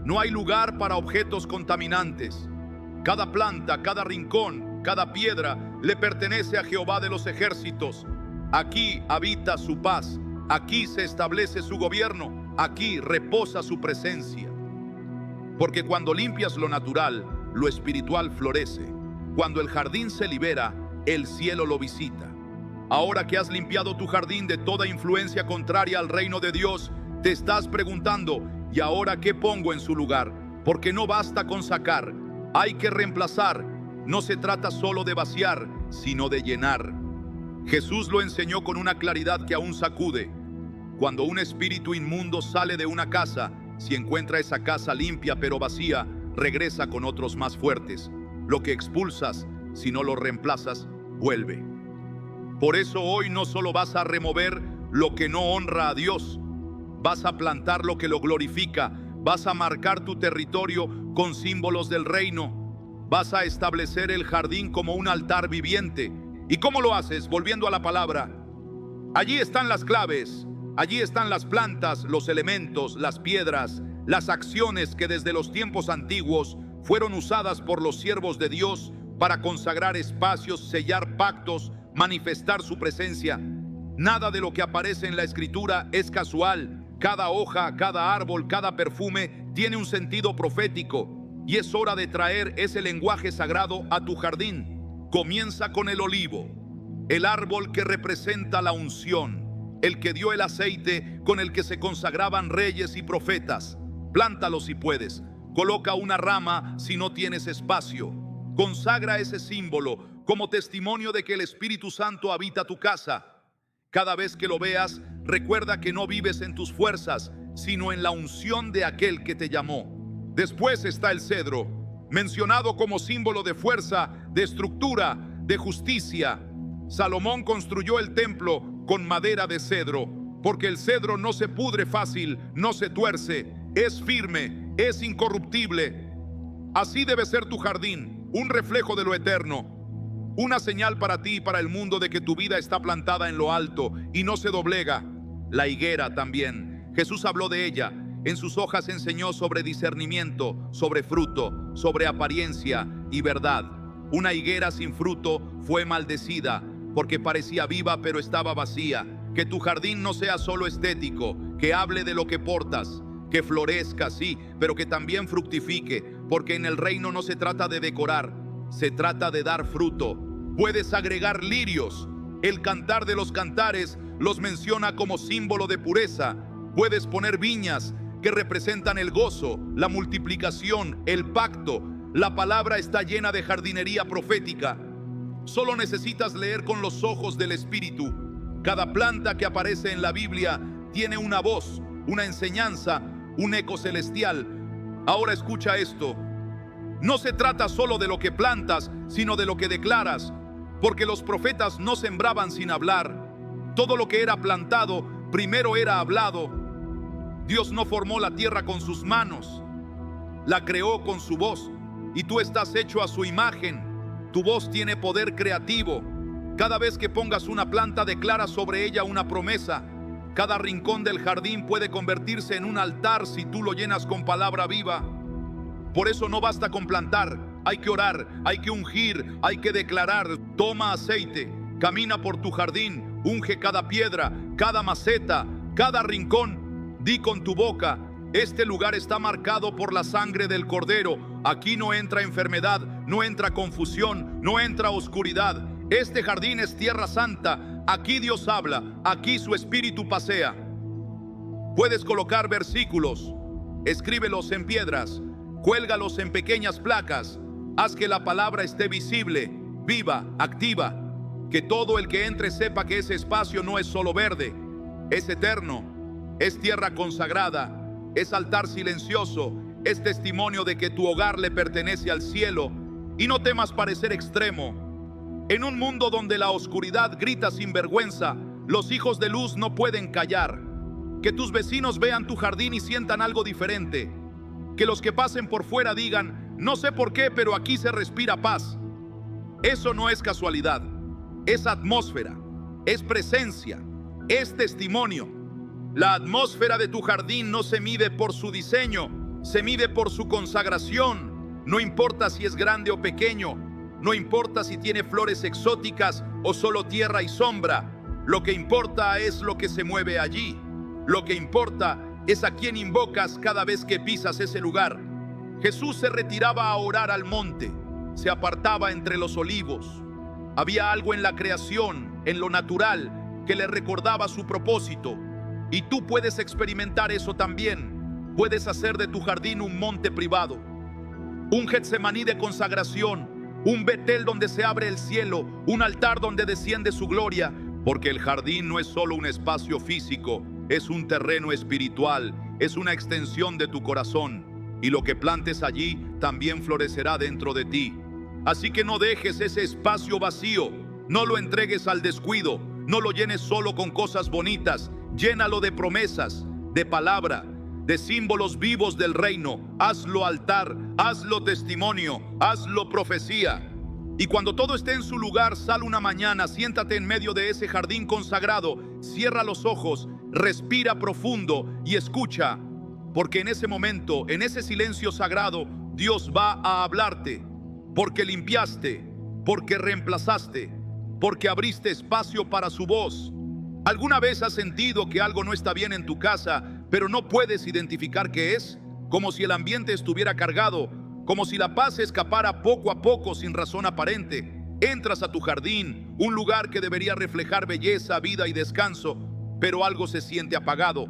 No hay lugar para objetos contaminantes. Cada planta, cada rincón, cada piedra le pertenece a Jehová de los ejércitos. Aquí habita su paz. Aquí se establece su gobierno. Aquí reposa su presencia. Porque cuando limpias lo natural, lo espiritual florece. Cuando el jardín se libera, el cielo lo visita. Ahora que has limpiado tu jardín de toda influencia contraria al reino de Dios, te estás preguntando: ¿y ahora qué pongo en su lugar? Porque no basta con sacar, hay que reemplazar. No se trata solo de vaciar, sino de llenar. Jesús lo enseñó con una claridad que aún sacude. Cuando un espíritu inmundo sale de una casa, si encuentra esa casa limpia pero vacía, regresa con otros más fuertes. Lo que expulsas, si no lo reemplazas, vuelve. Por eso hoy no solo vas a remover lo que no honra a Dios, vas a plantar lo que lo glorifica, vas a marcar tu territorio con símbolos del reino, vas a establecer el jardín como un altar viviente. ¿Y cómo lo haces? Volviendo a la palabra. Allí están las claves. Allí están las plantas, los elementos, las piedras, las acciones que desde los tiempos antiguos fueron usadas por los siervos de Dios para consagrar espacios, sellar pactos, manifestar su presencia. Nada de lo que aparece en la Escritura es casual. Cada hoja, cada árbol, cada perfume tiene un sentido profético, y es hora de traer ese lenguaje sagrado a tu jardín. Comienza con el olivo, el árbol que representa la unción, el que dio el aceite con el que se consagraban reyes y profetas. Plántalo si puedes. Coloca una rama si no tienes espacio. Consagra ese símbolo como testimonio de que el Espíritu Santo habita tu casa. Cada vez que lo veas, recuerda que no vives en tus fuerzas, sino en la unción de aquel que te llamó. Después está el cedro, mencionado como símbolo de fuerza, de estructura, de justicia. Salomón construyó el templo con madera de cedro, porque el cedro no se pudre fácil, no se tuerce, es firme, es incorruptible. Así debe ser tu jardín, un reflejo de lo eterno. Una señal para ti y para el mundo de que tu vida está plantada en lo alto y no se doblega. La higuera también. Jesús habló de ella. En sus hojas enseñó sobre discernimiento, sobre fruto, sobre apariencia y verdad. Una higuera sin fruto fue maldecida, porque parecía viva pero estaba vacía. Que tu jardín no sea solo estético, que hable de lo que portas, que florezca, sí, pero que también fructifique, porque en el reino no se trata de decorar, se trata de dar fruto. Puedes agregar lirios. El Cantar de los Cantares los menciona como símbolo de pureza. Puedes poner viñas que representan el gozo, la multiplicación, el pacto. La palabra está llena de jardinería profética. Solo necesitas leer con los ojos del Espíritu. Cada planta que aparece en la Biblia tiene una voz, una enseñanza, un eco celestial. Ahora escucha esto. No se trata solo de lo que plantas, sino de lo que declaras, porque los profetas no sembraban sin hablar. Todo lo que era plantado primero era hablado. Dios no formó la tierra con sus manos, la creó con su voz, y tú estás hecho a su imagen. Tu voz tiene poder creativo. Cada vez que pongas una planta, declara sobre ella una promesa. Cada rincón del jardín puede convertirse en un altar si tú lo llenas con palabra viva. Por eso no basta con plantar, hay que orar, hay que ungir, hay que declarar. Toma aceite, camina por tu jardín, unge cada piedra, cada maceta, cada rincón. Di con tu boca: este lugar está marcado por la sangre del Cordero. Aquí no entra enfermedad, no entra confusión, no entra oscuridad. Este jardín es tierra santa. Aquí Dios habla, aquí su Espíritu pasea. Puedes colocar versículos, escríbelos en piedras, cuélgalos en pequeñas placas. Haz que la palabra esté visible, viva, activa. Que todo el que entre sepa que ese espacio no es solo verde, es eterno, es tierra consagrada, es altar silencioso, es testimonio de que tu hogar le pertenece al cielo. Y no temas parecer extremo. En un mundo donde la oscuridad grita sin vergüenza, los hijos de luz no pueden callar. Que tus vecinos vean tu jardín y sientan algo diferente. Que los que pasen por fuera digan: no sé por qué, pero aquí se respira paz. Eso no es casualidad, es atmósfera, es presencia, es testimonio. La atmósfera de tu jardín no se mide por su diseño, se mide por su consagración. No importa si es grande o pequeño, no importa si tiene flores exóticas o solo tierra y sombra. Lo que importa es lo que se mueve allí. Lo que importa es a quién invocas cada vez que pisas ese lugar. Jesús se retiraba a orar al monte, se apartaba entre los olivos. Había algo en la creación, en lo natural, que le recordaba su propósito. Y tú puedes experimentar eso también. Puedes hacer de tu jardín un monte privado, un Getsemaní de consagración, un Betel donde se abre el cielo, un altar donde desciende su gloria. Porque el jardín no es solo un espacio físico, es un terreno espiritual, es una extensión de tu corazón. Y lo que plantes allí también florecerá dentro de ti. Así que no dejes ese espacio vacío, no lo entregues al descuido, no lo llenes solo con cosas bonitas. Llénalo de promesas, de palabra, de símbolos vivos del reino. Hazlo altar, hazlo testimonio, hazlo profecía. Y cuando todo esté en su lugar, sal una mañana, siéntate en medio de ese jardín consagrado, cierra los ojos, respira profundo y escucha. Porque en ese momento, en ese silencio sagrado, Dios va a hablarte. Porque limpiaste, porque reemplazaste, porque abriste espacio para su voz. ¿Alguna vez has sentido que algo no está bien en tu casa, pero no puedes identificar qué es? Como si el ambiente estuviera cargado, como si la paz escapara poco a poco sin razón aparente. Entras a tu jardín, un lugar que debería reflejar belleza, vida y descanso, pero algo se siente apagado.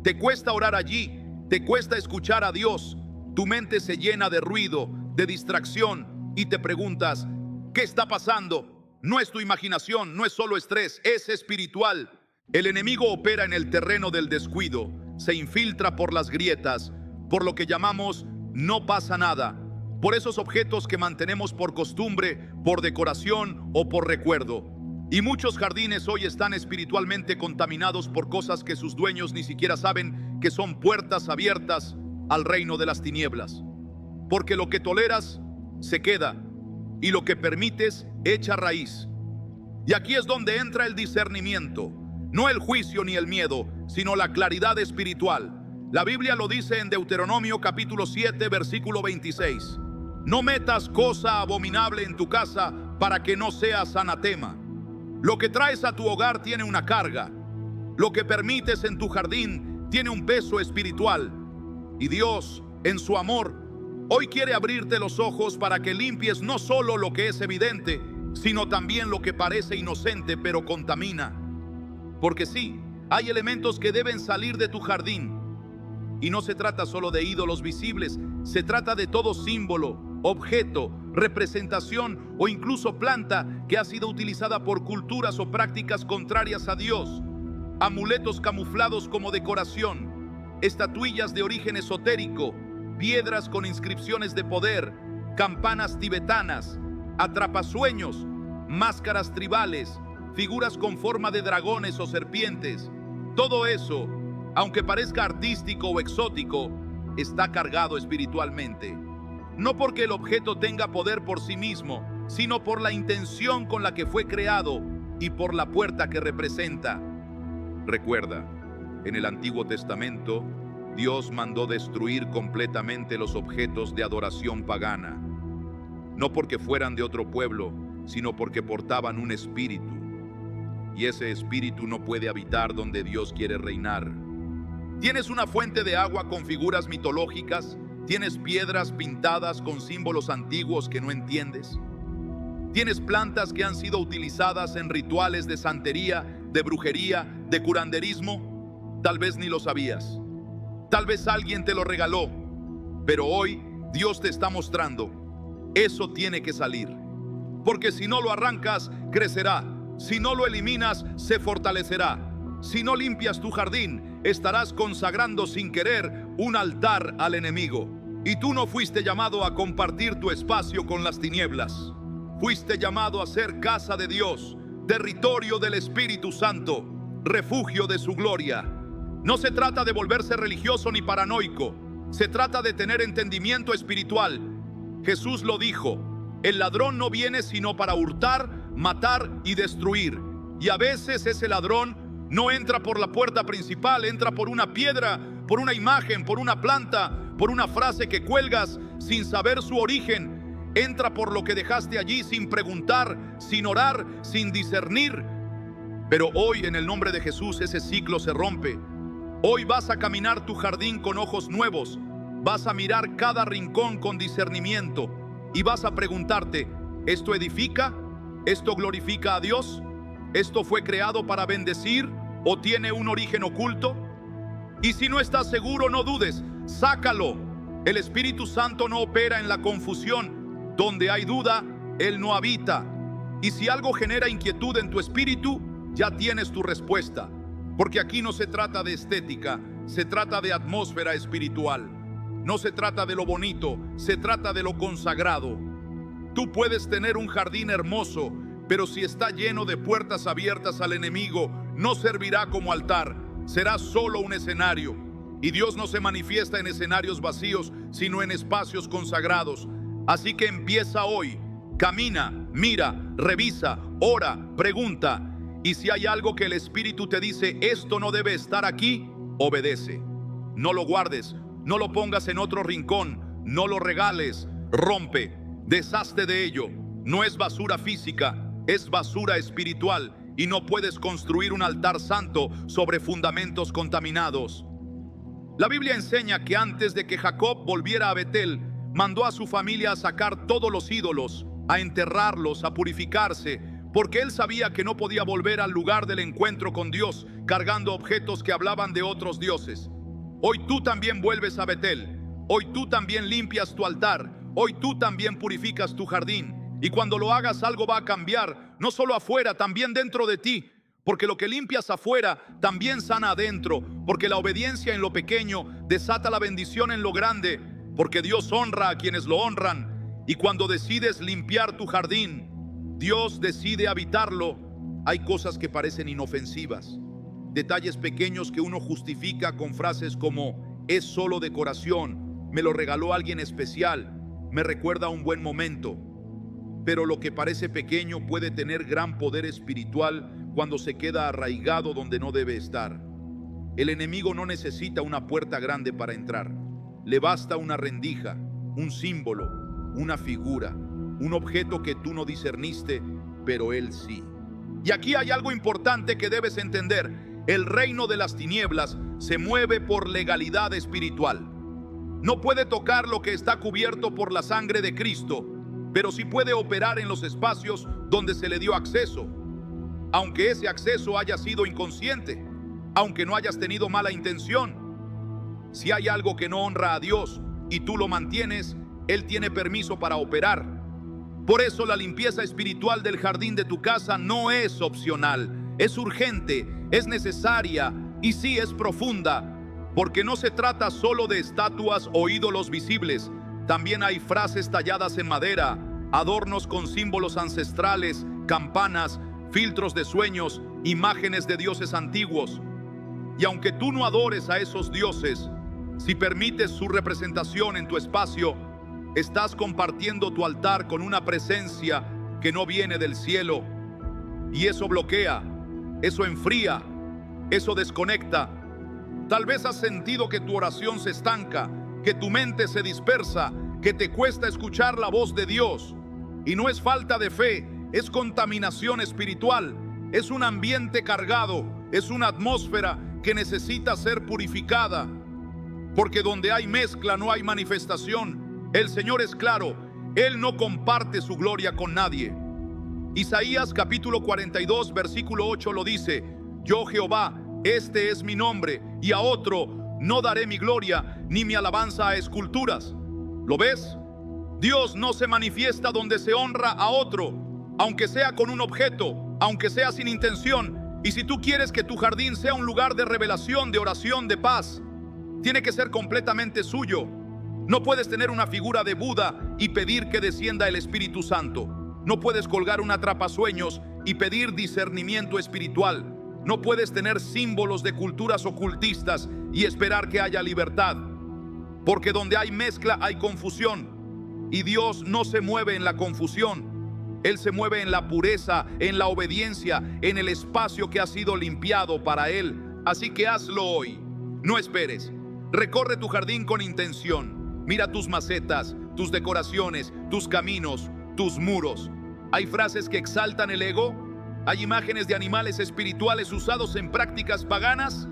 Te cuesta orar allí, Te cuesta escuchar a Dios. Tu mente se llena de ruido, de distracción y te preguntas, ¿qué está pasando? No es tu imaginación, no es solo estrés, es espiritual. El enemigo opera en el terreno del descuido, se infiltra por las grietas, por lo que llamamos no pasa nada, por esos objetos que mantenemos por costumbre, por decoración o por recuerdo. Y muchos jardines hoy están espiritualmente contaminados por cosas que sus dueños ni siquiera saben que son puertas abiertas al reino de las tinieblas. Porque lo que toleras se queda y lo que permites echa raíz. Y aquí es donde entra el discernimiento, no el juicio ni el miedo, sino la claridad espiritual. La Biblia lo dice en Deuteronomio capítulo 7, versículo 26. No metas cosa abominable en tu casa para que no seas anatema. Lo que traes a tu hogar tiene una carga. Lo que permites en tu jardín tiene un peso espiritual. Y Dios, en su amor, hoy quiere abrirte los ojos para que limpies no solo lo que es evidente, sino también lo que parece inocente pero contamina. Porque sí, hay elementos que deben salir de tu jardín. Y no se trata solo de ídolos visibles, se trata de todo símbolo, objeto, representación o incluso planta que ha sido utilizada por culturas o prácticas contrarias a Dios. Amuletos camuflados como decoración, estatuillas de origen esotérico, piedras con inscripciones de poder, campanas tibetanas, atrapasueños, máscaras tribales, figuras con forma de dragones o serpientes. Todo eso, aunque parezca artístico o exótico, está cargado espiritualmente. No porque el objeto tenga poder por sí mismo, sino por la intención con la que fue creado y por la puerta que representa. Recuerda, en el Antiguo Testamento, Dios mandó destruir completamente los objetos de adoración pagana. No porque fueran de otro pueblo, sino porque portaban un espíritu. Y ese espíritu no puede habitar donde Dios quiere reinar. ¿Tienes una fuente de agua con figuras mitológicas? ¿Tienes piedras pintadas con símbolos antiguos que no entiendes? ¿Tienes plantas que han sido utilizadas en rituales de santería, de brujería, de curanderismo? Tal vez ni lo sabías. Tal vez alguien te lo regaló. Pero hoy Dios te está mostrando. Eso tiene que salir. Porque si no lo arrancas, crecerá. Si no lo eliminas, se fortalecerá. Si no limpias tu jardín, estarás consagrando sin querer un altar al enemigo. Y tú no fuiste llamado a compartir tu espacio con las tinieblas. Fuiste llamado a ser casa de Dios, territorio del Espíritu Santo, refugio de su gloria. No se trata de volverse religioso ni paranoico. Se trata de tener entendimiento espiritual. Jesús lo dijo: el ladrón no viene sino para hurtar, matar y destruir. Y a veces ese ladrón no entra por la puerta principal, entra por una piedra, por una imagen, por una planta, por una frase que cuelgas sin saber su origen. Entra por lo que dejaste allí sin preguntar, sin orar, sin discernir. Pero hoy, en el nombre de Jesús, ese ciclo se rompe. Hoy vas a caminar tu jardín con ojos nuevos. Vas a mirar cada rincón con discernimiento y vas a preguntarte: ¿esto edifica? ¿Esto glorifica a Dios? ¿Esto fue creado para bendecir o tiene un origen oculto? Y si no estás seguro, no dudes, sácalo. El Espíritu Santo no opera en la confusión. Donde hay duda, Él no habita. Y si algo genera inquietud en tu espíritu, ya tienes tu respuesta. Porque aquí no se trata de estética, se trata de atmósfera espiritual. No se trata de lo bonito, se trata de lo consagrado. Tú puedes tener un jardín hermoso, pero si está lleno de puertas abiertas al enemigo, no servirá como altar, será solo un escenario. Y Dios no se manifiesta en escenarios vacíos, sino en espacios consagrados. Así que empieza hoy, camina, mira, revisa, ora, pregunta. Y si hay algo que el Espíritu te dice, esto no debe estar aquí, obedece. No lo guardes, no lo pongas en otro rincón, no lo regales, rompe, deshazte de ello. No es basura física, es basura espiritual, y no puedes construir un altar santo sobre fundamentos contaminados. La Biblia enseña que antes de que Jacob volviera a Betel, mandó a su familia a sacar todos los ídolos, a enterrarlos, a purificarse, porque él sabía que no podía volver al lugar del encuentro con Dios cargando objetos que hablaban de otros dioses. Hoy tú también vuelves a Betel. Hoy tú también limpias tu altar. Hoy tú también purificas tu jardín. Y cuando lo hagas, algo va a cambiar, no solo afuera, también dentro de ti. Porque lo que limpias afuera también sana adentro. Porque la obediencia en lo pequeño desata la bendición en lo grande. Porque Dios honra a quienes lo honran. Y cuando decides limpiar tu jardín, Dios decide habitarlo. Hay cosas que parecen inofensivas, detalles pequeños que uno justifica con frases como es solo decoración, me lo regaló alguien especial, me recuerda a un buen momento. Pero lo que parece pequeño puede tener gran poder espiritual cuando se queda arraigado donde no debe estar. El enemigo no necesita una puerta grande para entrar. Le basta una rendija, un símbolo, una figura, un objeto que tú no discerniste, pero él sí. Y aquí hay algo importante que debes entender. El reino de las tinieblas se mueve por legalidad espiritual. No puede tocar lo que está cubierto por la sangre de Cristo, pero sí puede operar en los espacios donde se le dio acceso. Aunque ese acceso haya sido inconsciente, aunque no hayas tenido mala intención. Si hay algo que no honra a Dios y tú lo mantienes, Él tiene permiso para operar. Por eso la limpieza espiritual del jardín de tu casa no es opcional, es urgente, es necesaria y sí es profunda, porque no se trata solo de estatuas o ídolos visibles. También hay frases talladas en madera, adornos con símbolos ancestrales, campanas, filtros de sueños, imágenes de dioses antiguos. Y aunque tú no adores a esos dioses, si permites su representación en tu espacio, estás compartiendo tu altar con una presencia que no viene del cielo. Y eso bloquea, eso enfría, eso desconecta. Tal vez has sentido que tu oración se estanca, que tu mente se dispersa, que te cuesta escuchar la voz de Dios. Y no es falta de fe, es contaminación espiritual, es un ambiente cargado, es una atmósfera que necesita ser purificada. Porque donde hay mezcla no hay manifestación. El Señor es claro, Él no comparte su gloria con nadie. Isaías capítulo 42 versículo 8 lo dice: yo Jehová, este es mi nombre, y a otro no daré mi gloria ni mi alabanza a esculturas. ¿Lo ves? Dios no se manifiesta donde se honra a otro, aunque sea con un objeto, aunque sea sin intención. Y si tú quieres que tu jardín sea un lugar de revelación, de oración, de paz, tiene que ser completamente suyo. No puedes tener una figura de Buda y pedir que descienda el Espíritu Santo. No puedes colgar un atrapasueños y pedir discernimiento espiritual. No puedes tener símbolos de culturas ocultistas y esperar que haya libertad. Porque donde hay mezcla hay confusión. Y Dios no se mueve en la confusión. Él se mueve en la pureza, en la obediencia, en el espacio que ha sido limpiado para Él. Así que hazlo hoy. No esperes. Recorre tu jardín con intención. Mira tus macetas, tus decoraciones, tus caminos, tus muros. ¿Hay frases que exaltan el ego? ¿Hay imágenes de animales espirituales usados en prácticas paganas?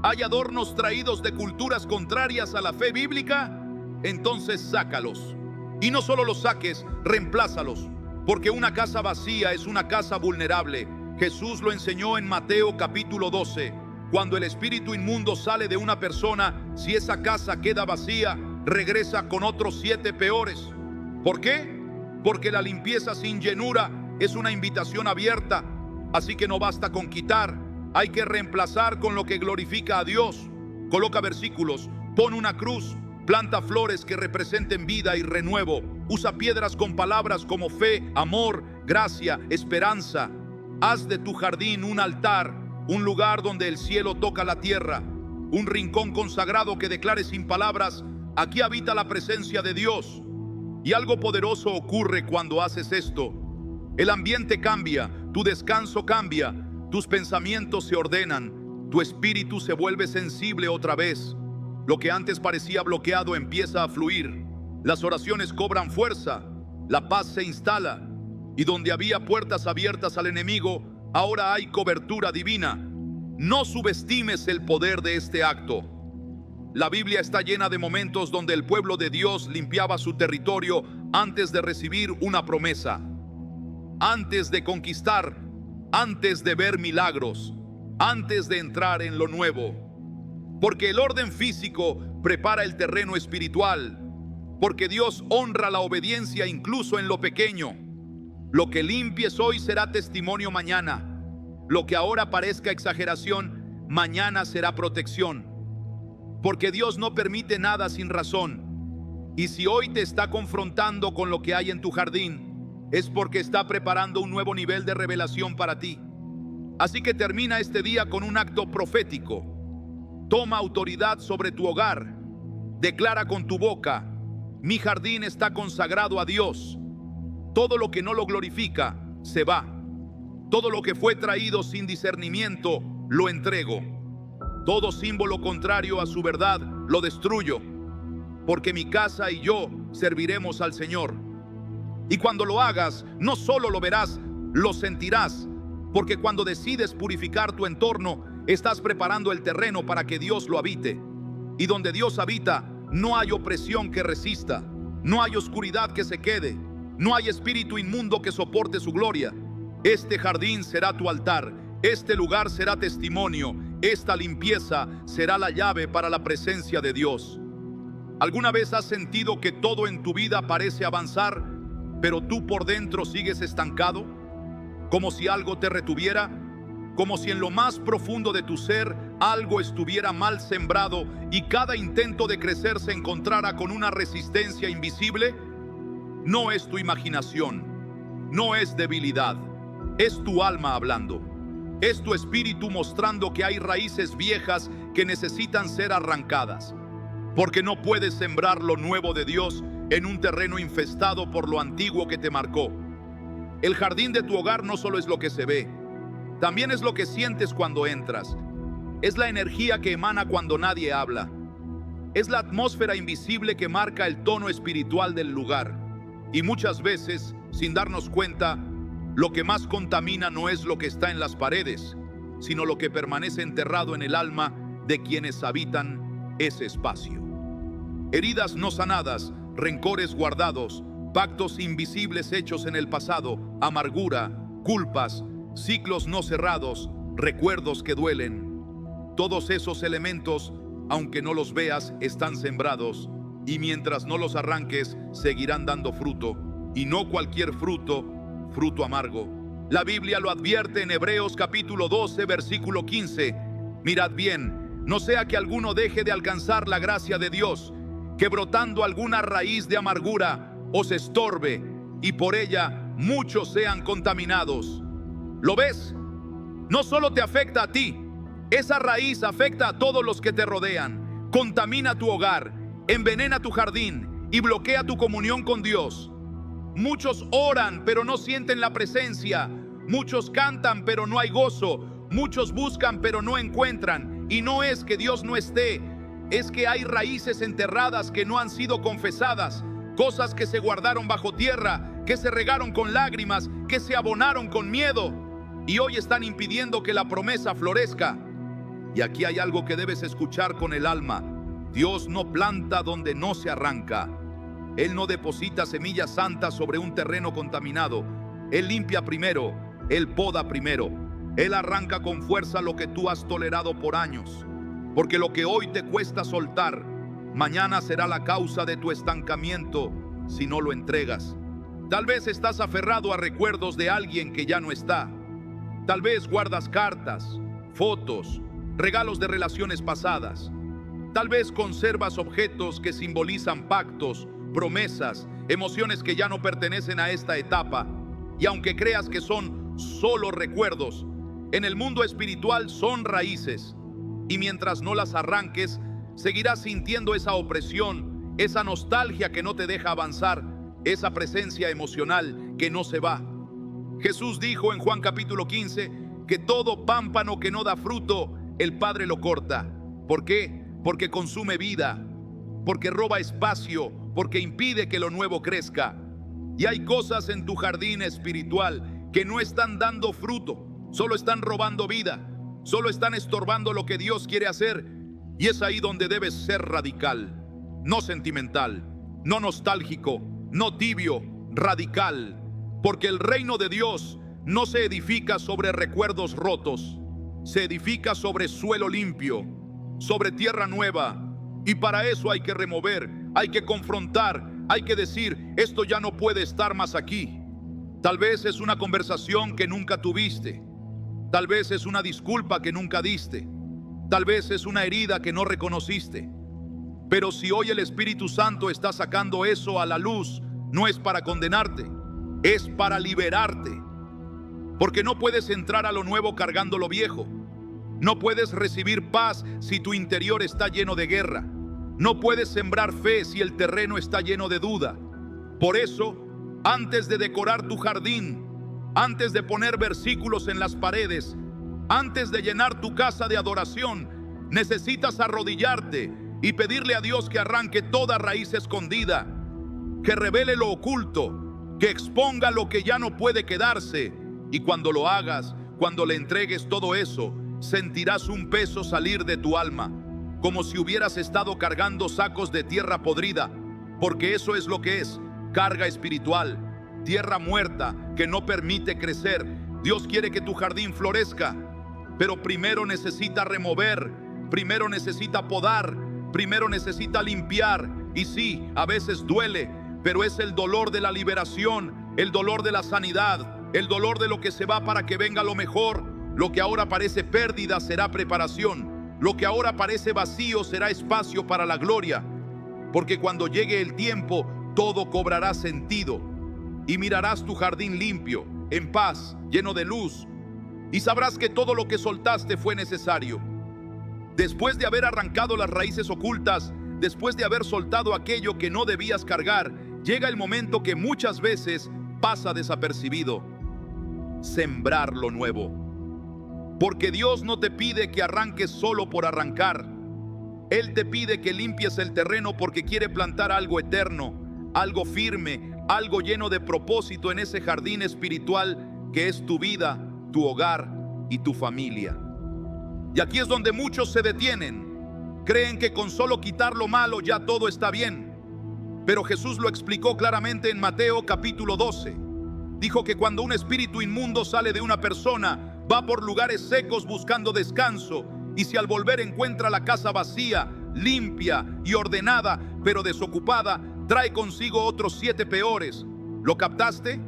¿Hay adornos traídos de culturas contrarias a la fe bíblica? Entonces sácalos. Y no solo los saques, reemplázalos. Porque una casa vacía es una casa vulnerable. Jesús lo enseñó en Mateo capítulo 12. Cuando el espíritu inmundo sale de una persona, si esa casa queda vacía, regresa con otros 7 peores. ¿Por qué? Porque la limpieza sin llenura es una invitación abierta. Así que no basta con quitar, hay que reemplazar con lo que glorifica a Dios. Coloca versículos, pon una cruz, planta flores que representen vida y renuevo. Usa piedras con palabras como fe, amor, gracia, esperanza. Haz de tu jardín un altar, un lugar donde el cielo toca la tierra, un rincón consagrado que declare sin palabras: aquí habita la presencia de Dios. Y algo poderoso ocurre cuando haces esto. El ambiente cambia, tu descanso cambia, tus pensamientos se ordenan, tu espíritu se vuelve sensible otra vez. Lo que antes parecía bloqueado empieza a fluir. Las oraciones cobran fuerza, la paz se instala, y donde había puertas abiertas al enemigo, ahora hay cobertura divina. No subestimes el poder de este acto. La Biblia está llena de momentos donde el pueblo de Dios limpiaba su territorio antes de recibir una promesa, antes de conquistar, antes de ver milagros, antes de entrar en lo nuevo. Porque el orden físico prepara el terreno espiritual. Porque Dios honra la obediencia incluso en lo pequeño. Lo que limpies hoy será testimonio mañana. Lo que ahora parezca exageración, mañana será protección. Porque Dios no permite nada sin razón. Y si hoy te está confrontando con lo que hay en tu jardín, es porque está preparando un nuevo nivel de revelación para ti. Así que termina este día con un acto profético. Toma autoridad sobre tu hogar. Declara con tu boca: mi jardín está consagrado a Dios. Todo lo que no lo glorifica, se va. Todo lo que fue traído sin discernimiento, lo entrego. Todo símbolo contrario a su verdad, lo destruyo. Porque mi casa y yo serviremos al Señor. Y cuando lo hagas, no solo lo verás, lo sentirás. Porque cuando decides purificar tu entorno, estás preparando el terreno para que Dios lo habite. Y donde Dios habita, no hay opresión que resista, no hay oscuridad que se quede, no hay espíritu inmundo que soporte su gloria. Este jardín será tu altar, este lugar será testimonio, esta limpieza será la llave para la presencia de Dios. ¿Alguna vez has sentido que todo en tu vida parece avanzar, pero tú por dentro sigues estancado? Como si algo te retuviera, como si en lo más profundo de tu ser algo estuviera mal sembrado y cada intento de crecer se encontrara con una resistencia invisible. No es tu imaginación, no es debilidad, es tu alma hablando. Es tu espíritu mostrando que hay raíces viejas que necesitan ser arrancadas. Porque no puedes sembrar lo nuevo de Dios en un terreno infestado por lo antiguo que te marcó. El jardín de tu hogar no solo es lo que se ve, también es lo que sientes cuando entras. Es la energía que emana cuando nadie habla. Es la atmósfera invisible que marca el tono espiritual del lugar. Y muchas veces, sin darnos cuenta, lo que más contamina no es lo que está en las paredes, sino lo que permanece enterrado en el alma de quienes habitan ese espacio. Heridas no sanadas, rencores guardados, pactos invisibles hechos en el pasado, amargura, culpas, ciclos no cerrados, recuerdos que duelen. Todos esos elementos, aunque no los veas, están sembrados, y mientras no los arranques, seguirán dando fruto, y no cualquier fruto, fruto amargo. La Biblia lo advierte en Hebreos capítulo 12, versículo 15. Mirad bien, no sea que alguno deje de alcanzar la gracia de Dios, que brotando alguna raíz de amargura os estorbe, y por ella muchos sean contaminados. ¿Lo ves? No solo te afecta a ti, esa raíz afecta a todos los que te rodean. Contamina tu hogar, envenena tu jardín y bloquea tu comunión con Dios. Muchos oran pero no sienten la presencia. Muchos cantan pero no hay gozo. Muchos buscan pero no encuentran. Y no es que Dios no esté, es que hay raíces enterradas que no han sido confesadas. Cosas que se guardaron bajo tierra, que se regaron con lágrimas, que se abonaron con miedo. Y hoy están impidiendo que la promesa florezca. Y aquí hay algo que debes escuchar con el alma. Dios no planta donde no se arranca. Él no deposita semillas santas sobre un terreno contaminado. Él limpia primero, Él poda primero. Él arranca con fuerza lo que tú has tolerado por años. Porque lo que hoy te cuesta soltar, mañana será la causa de tu estancamiento si no lo entregas. Tal vez estás aferrado a recuerdos de alguien que ya no está. Tal vez guardas cartas, fotos, regalos de relaciones pasadas. Tal vez conservas objetos que simbolizan pactos, promesas, emociones que ya no pertenecen a esta etapa. Y aunque creas que son solo recuerdos, en el mundo espiritual son raíces. Y mientras no las arranques, seguirás sintiendo esa opresión, esa nostalgia que no te deja avanzar, esa presencia emocional que no se va. Jesús dijo en Juan capítulo 15 que todo pámpano que no da fruto, el Padre lo corta. ¿Por qué? Porque consume vida, porque roba espacio, porque impide que lo nuevo crezca. Y hay cosas en tu jardín espiritual que no están dando fruto, solo están robando vida, solo están estorbando lo que Dios quiere hacer. Y es ahí donde debes ser radical, no sentimental, no nostálgico, no tibio, radical. Porque el reino de Dios no se edifica sobre recuerdos rotos, se edifica sobre suelo limpio. sobre tierra nueva. Y para eso hay que remover, hay que confrontar, hay que decir, esto ya no puede estar más aquí. Tal vez es una conversación que nunca tuviste. Tal vez es una disculpa que nunca diste. Tal vez es una herida que no reconociste. Pero si hoy el Espíritu Santo está sacando eso a la luz, no es para condenarte, es para liberarte. Porque no puedes entrar a lo nuevo cargando lo viejo. No puedes recibir paz si tu interior está lleno de guerra. No puedes sembrar fe si el terreno está lleno de duda. Por eso, antes de decorar tu jardín, antes de poner versículos en las paredes, antes de llenar tu casa de adoración, necesitas arrodillarte y pedirle a Dios que arranque toda raíz escondida, que revele lo oculto, que exponga lo que ya no puede quedarse. Y cuando lo hagas, cuando le entregues todo eso, sentirás un peso salir de tu alma, como si hubieras estado cargando sacos de tierra podrida, porque eso es lo que es, carga espiritual, tierra muerta que no permite crecer. Dios quiere que tu jardín florezca, pero primero necesita remover, primero necesita podar, primero necesita limpiar. Y sí, a veces duele, pero es el dolor de la liberación, el dolor de la sanidad, el dolor de lo que se va para que venga lo mejor. Lo que ahora parece pérdida será preparación. Lo que ahora parece vacío será espacio para la gloria. Porque cuando llegue el tiempo, todo cobrará sentido. Y mirarás tu jardín limpio, en paz, lleno de luz. Y sabrás que todo lo que soltaste fue necesario. Después de haber arrancado las raíces ocultas, después de haber soltado aquello que no debías cargar, llega el momento que muchas veces pasa desapercibido: sembrar lo nuevo. Porque Dios no te pide que arranques solo por arrancar. Él te pide que limpies el terreno porque quiere plantar algo eterno, algo firme, algo lleno de propósito en ese jardín espiritual que es tu vida, tu hogar y tu familia. Y aquí es donde muchos se detienen. Creen que con solo quitar lo malo ya todo está bien. Pero Jesús lo explicó claramente en Mateo capítulo 12. Dijo que cuando un espíritu inmundo sale de una persona, va por lugares secos buscando descanso, y si al volver encuentra la casa vacía, limpia y ordenada, pero desocupada, trae consigo otros 7 peores. ¿Lo captaste?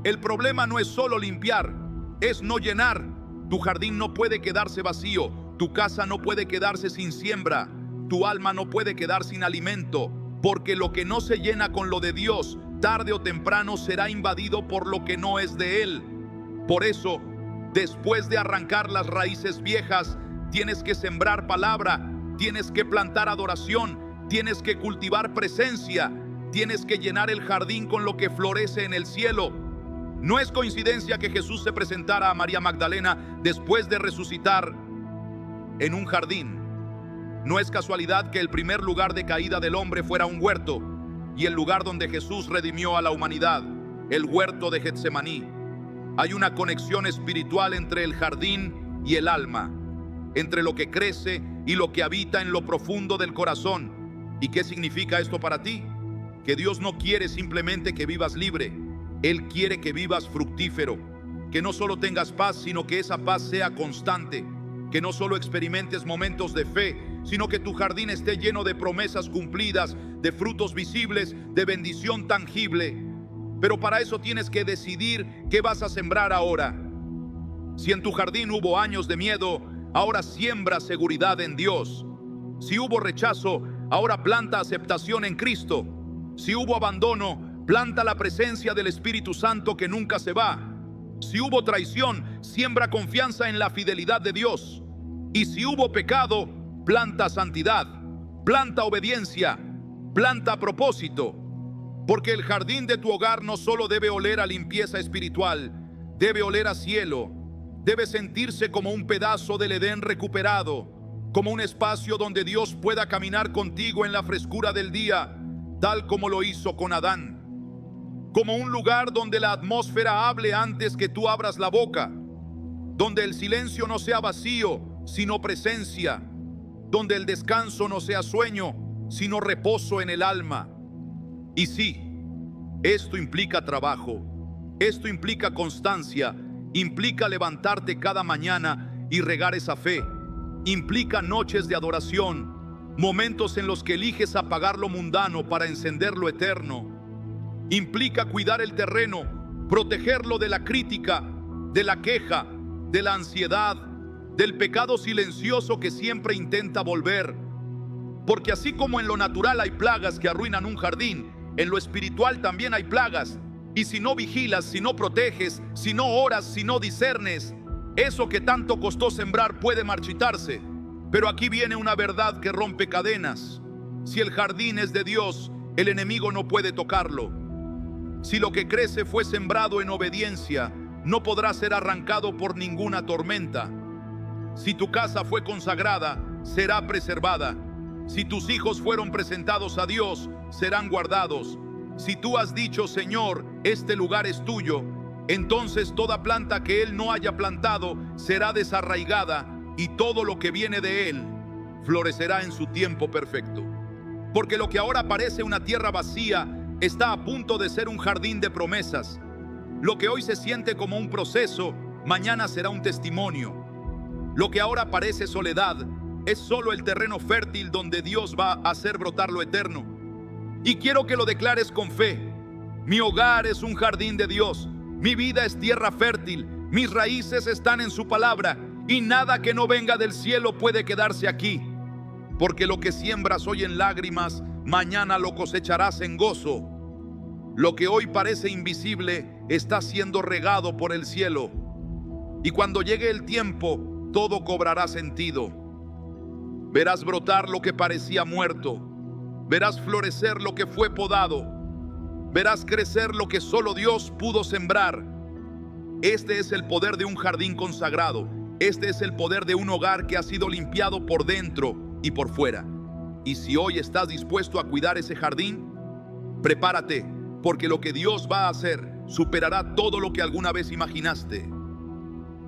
El problema no es solo limpiar, es no llenar. Tu jardín no puede quedarse vacío, tu casa no puede quedarse sin siembra, tu alma no puede quedar sin alimento, porque lo que no se llena con lo de Dios, tarde o temprano será invadido por lo que no es de Él. Por eso, después de arrancar las raíces viejas, tienes que sembrar palabra, tienes que plantar adoración, tienes que cultivar presencia, tienes que llenar el jardín con lo que florece en el cielo. No es coincidencia que Jesús se presentara a María Magdalena después de resucitar en un jardín. No es casualidad que el primer lugar de caída del hombre fuera un huerto, y el lugar donde Jesús redimió a la humanidad, el huerto de Getsemaní. Hay una conexión espiritual entre el jardín y el alma, entre lo que crece y lo que habita en lo profundo del corazón. ¿Y qué significa esto para ti? Que Dios no quiere simplemente que vivas libre. Él quiere que vivas fructífero, que no solo tengas paz, sino que esa paz sea constante, que no solo experimentes momentos de fe, sino que tu jardín esté lleno de promesas cumplidas, de frutos visibles, de bendición tangible. Pero para eso tienes que decidir qué vas a sembrar ahora. Si en tu jardín hubo años de miedo, ahora siembra seguridad en Dios. Si hubo rechazo, ahora planta aceptación en Cristo. Si hubo abandono, planta la presencia del Espíritu Santo que nunca se va. Si hubo traición, siembra confianza en la fidelidad de Dios. Y si hubo pecado, planta santidad, planta obediencia, planta propósito. Porque el jardín de tu hogar no solo debe oler a limpieza espiritual, debe oler a cielo, debe sentirse como un pedazo del Edén recuperado, como un espacio donde Dios pueda caminar contigo en la frescura del día, tal como lo hizo con Adán. Como un lugar donde la atmósfera hable antes que tú abras la boca, donde el silencio no sea vacío, sino presencia, donde el descanso no sea sueño, sino reposo en el alma. Y sí, esto implica trabajo, esto implica constancia, implica levantarte cada mañana y regar esa fe, implica noches de adoración, momentos en los que eliges apagar lo mundano para encender lo eterno. Implica cuidar el terreno, protegerlo de la crítica, de la queja, de la ansiedad, del pecado silencioso que siempre intenta volver. Porque así como en lo natural hay plagas que arruinan un jardín, en lo espiritual también hay plagas. Y si no vigilas, si no proteges, si no oras, si no discernes, eso que tanto costó sembrar puede marchitarse. Pero aquí viene una verdad que rompe cadenas. Si el jardín es de Dios, el enemigo no puede tocarlo. Si lo que crece fue sembrado en obediencia, no podrá ser arrancado por ninguna tormenta. Si tu casa fue consagrada, será preservada. Si tus hijos fueron presentados a Dios, serán guardados. Si tú has dicho, Señor, este lugar es tuyo, entonces toda planta que Él no haya plantado será desarraigada, y todo lo que viene de Él florecerá en su tiempo perfecto. Porque lo que ahora parece una tierra vacía está a punto de ser un jardín de promesas. Lo que hoy se siente como un proceso, mañana será un testimonio. Lo que ahora parece soledad es solo el terreno fértil donde Dios va a hacer brotar lo eterno. Y quiero que lo declares con fe. Mi hogar es un jardín de Dios. Mi vida es tierra fértil. Mis raíces están en su palabra. Y nada que no venga del cielo puede quedarse aquí. Porque lo que siembras hoy en lágrimas, mañana lo cosecharás en gozo. Lo que hoy parece invisible está siendo regado por el cielo. Y cuando llegue el tiempo, todo cobrará sentido. Verás brotar lo que parecía muerto. Verás florecer lo que fue podado. Verás crecer lo que solo Dios pudo sembrar. Este es el poder de un jardín consagrado. Este es el poder de un hogar que ha sido limpiado por dentro y por fuera. Y si hoy estás dispuesto a cuidar ese jardín, prepárate, porque lo que Dios va a hacer superará todo lo que alguna vez imaginaste.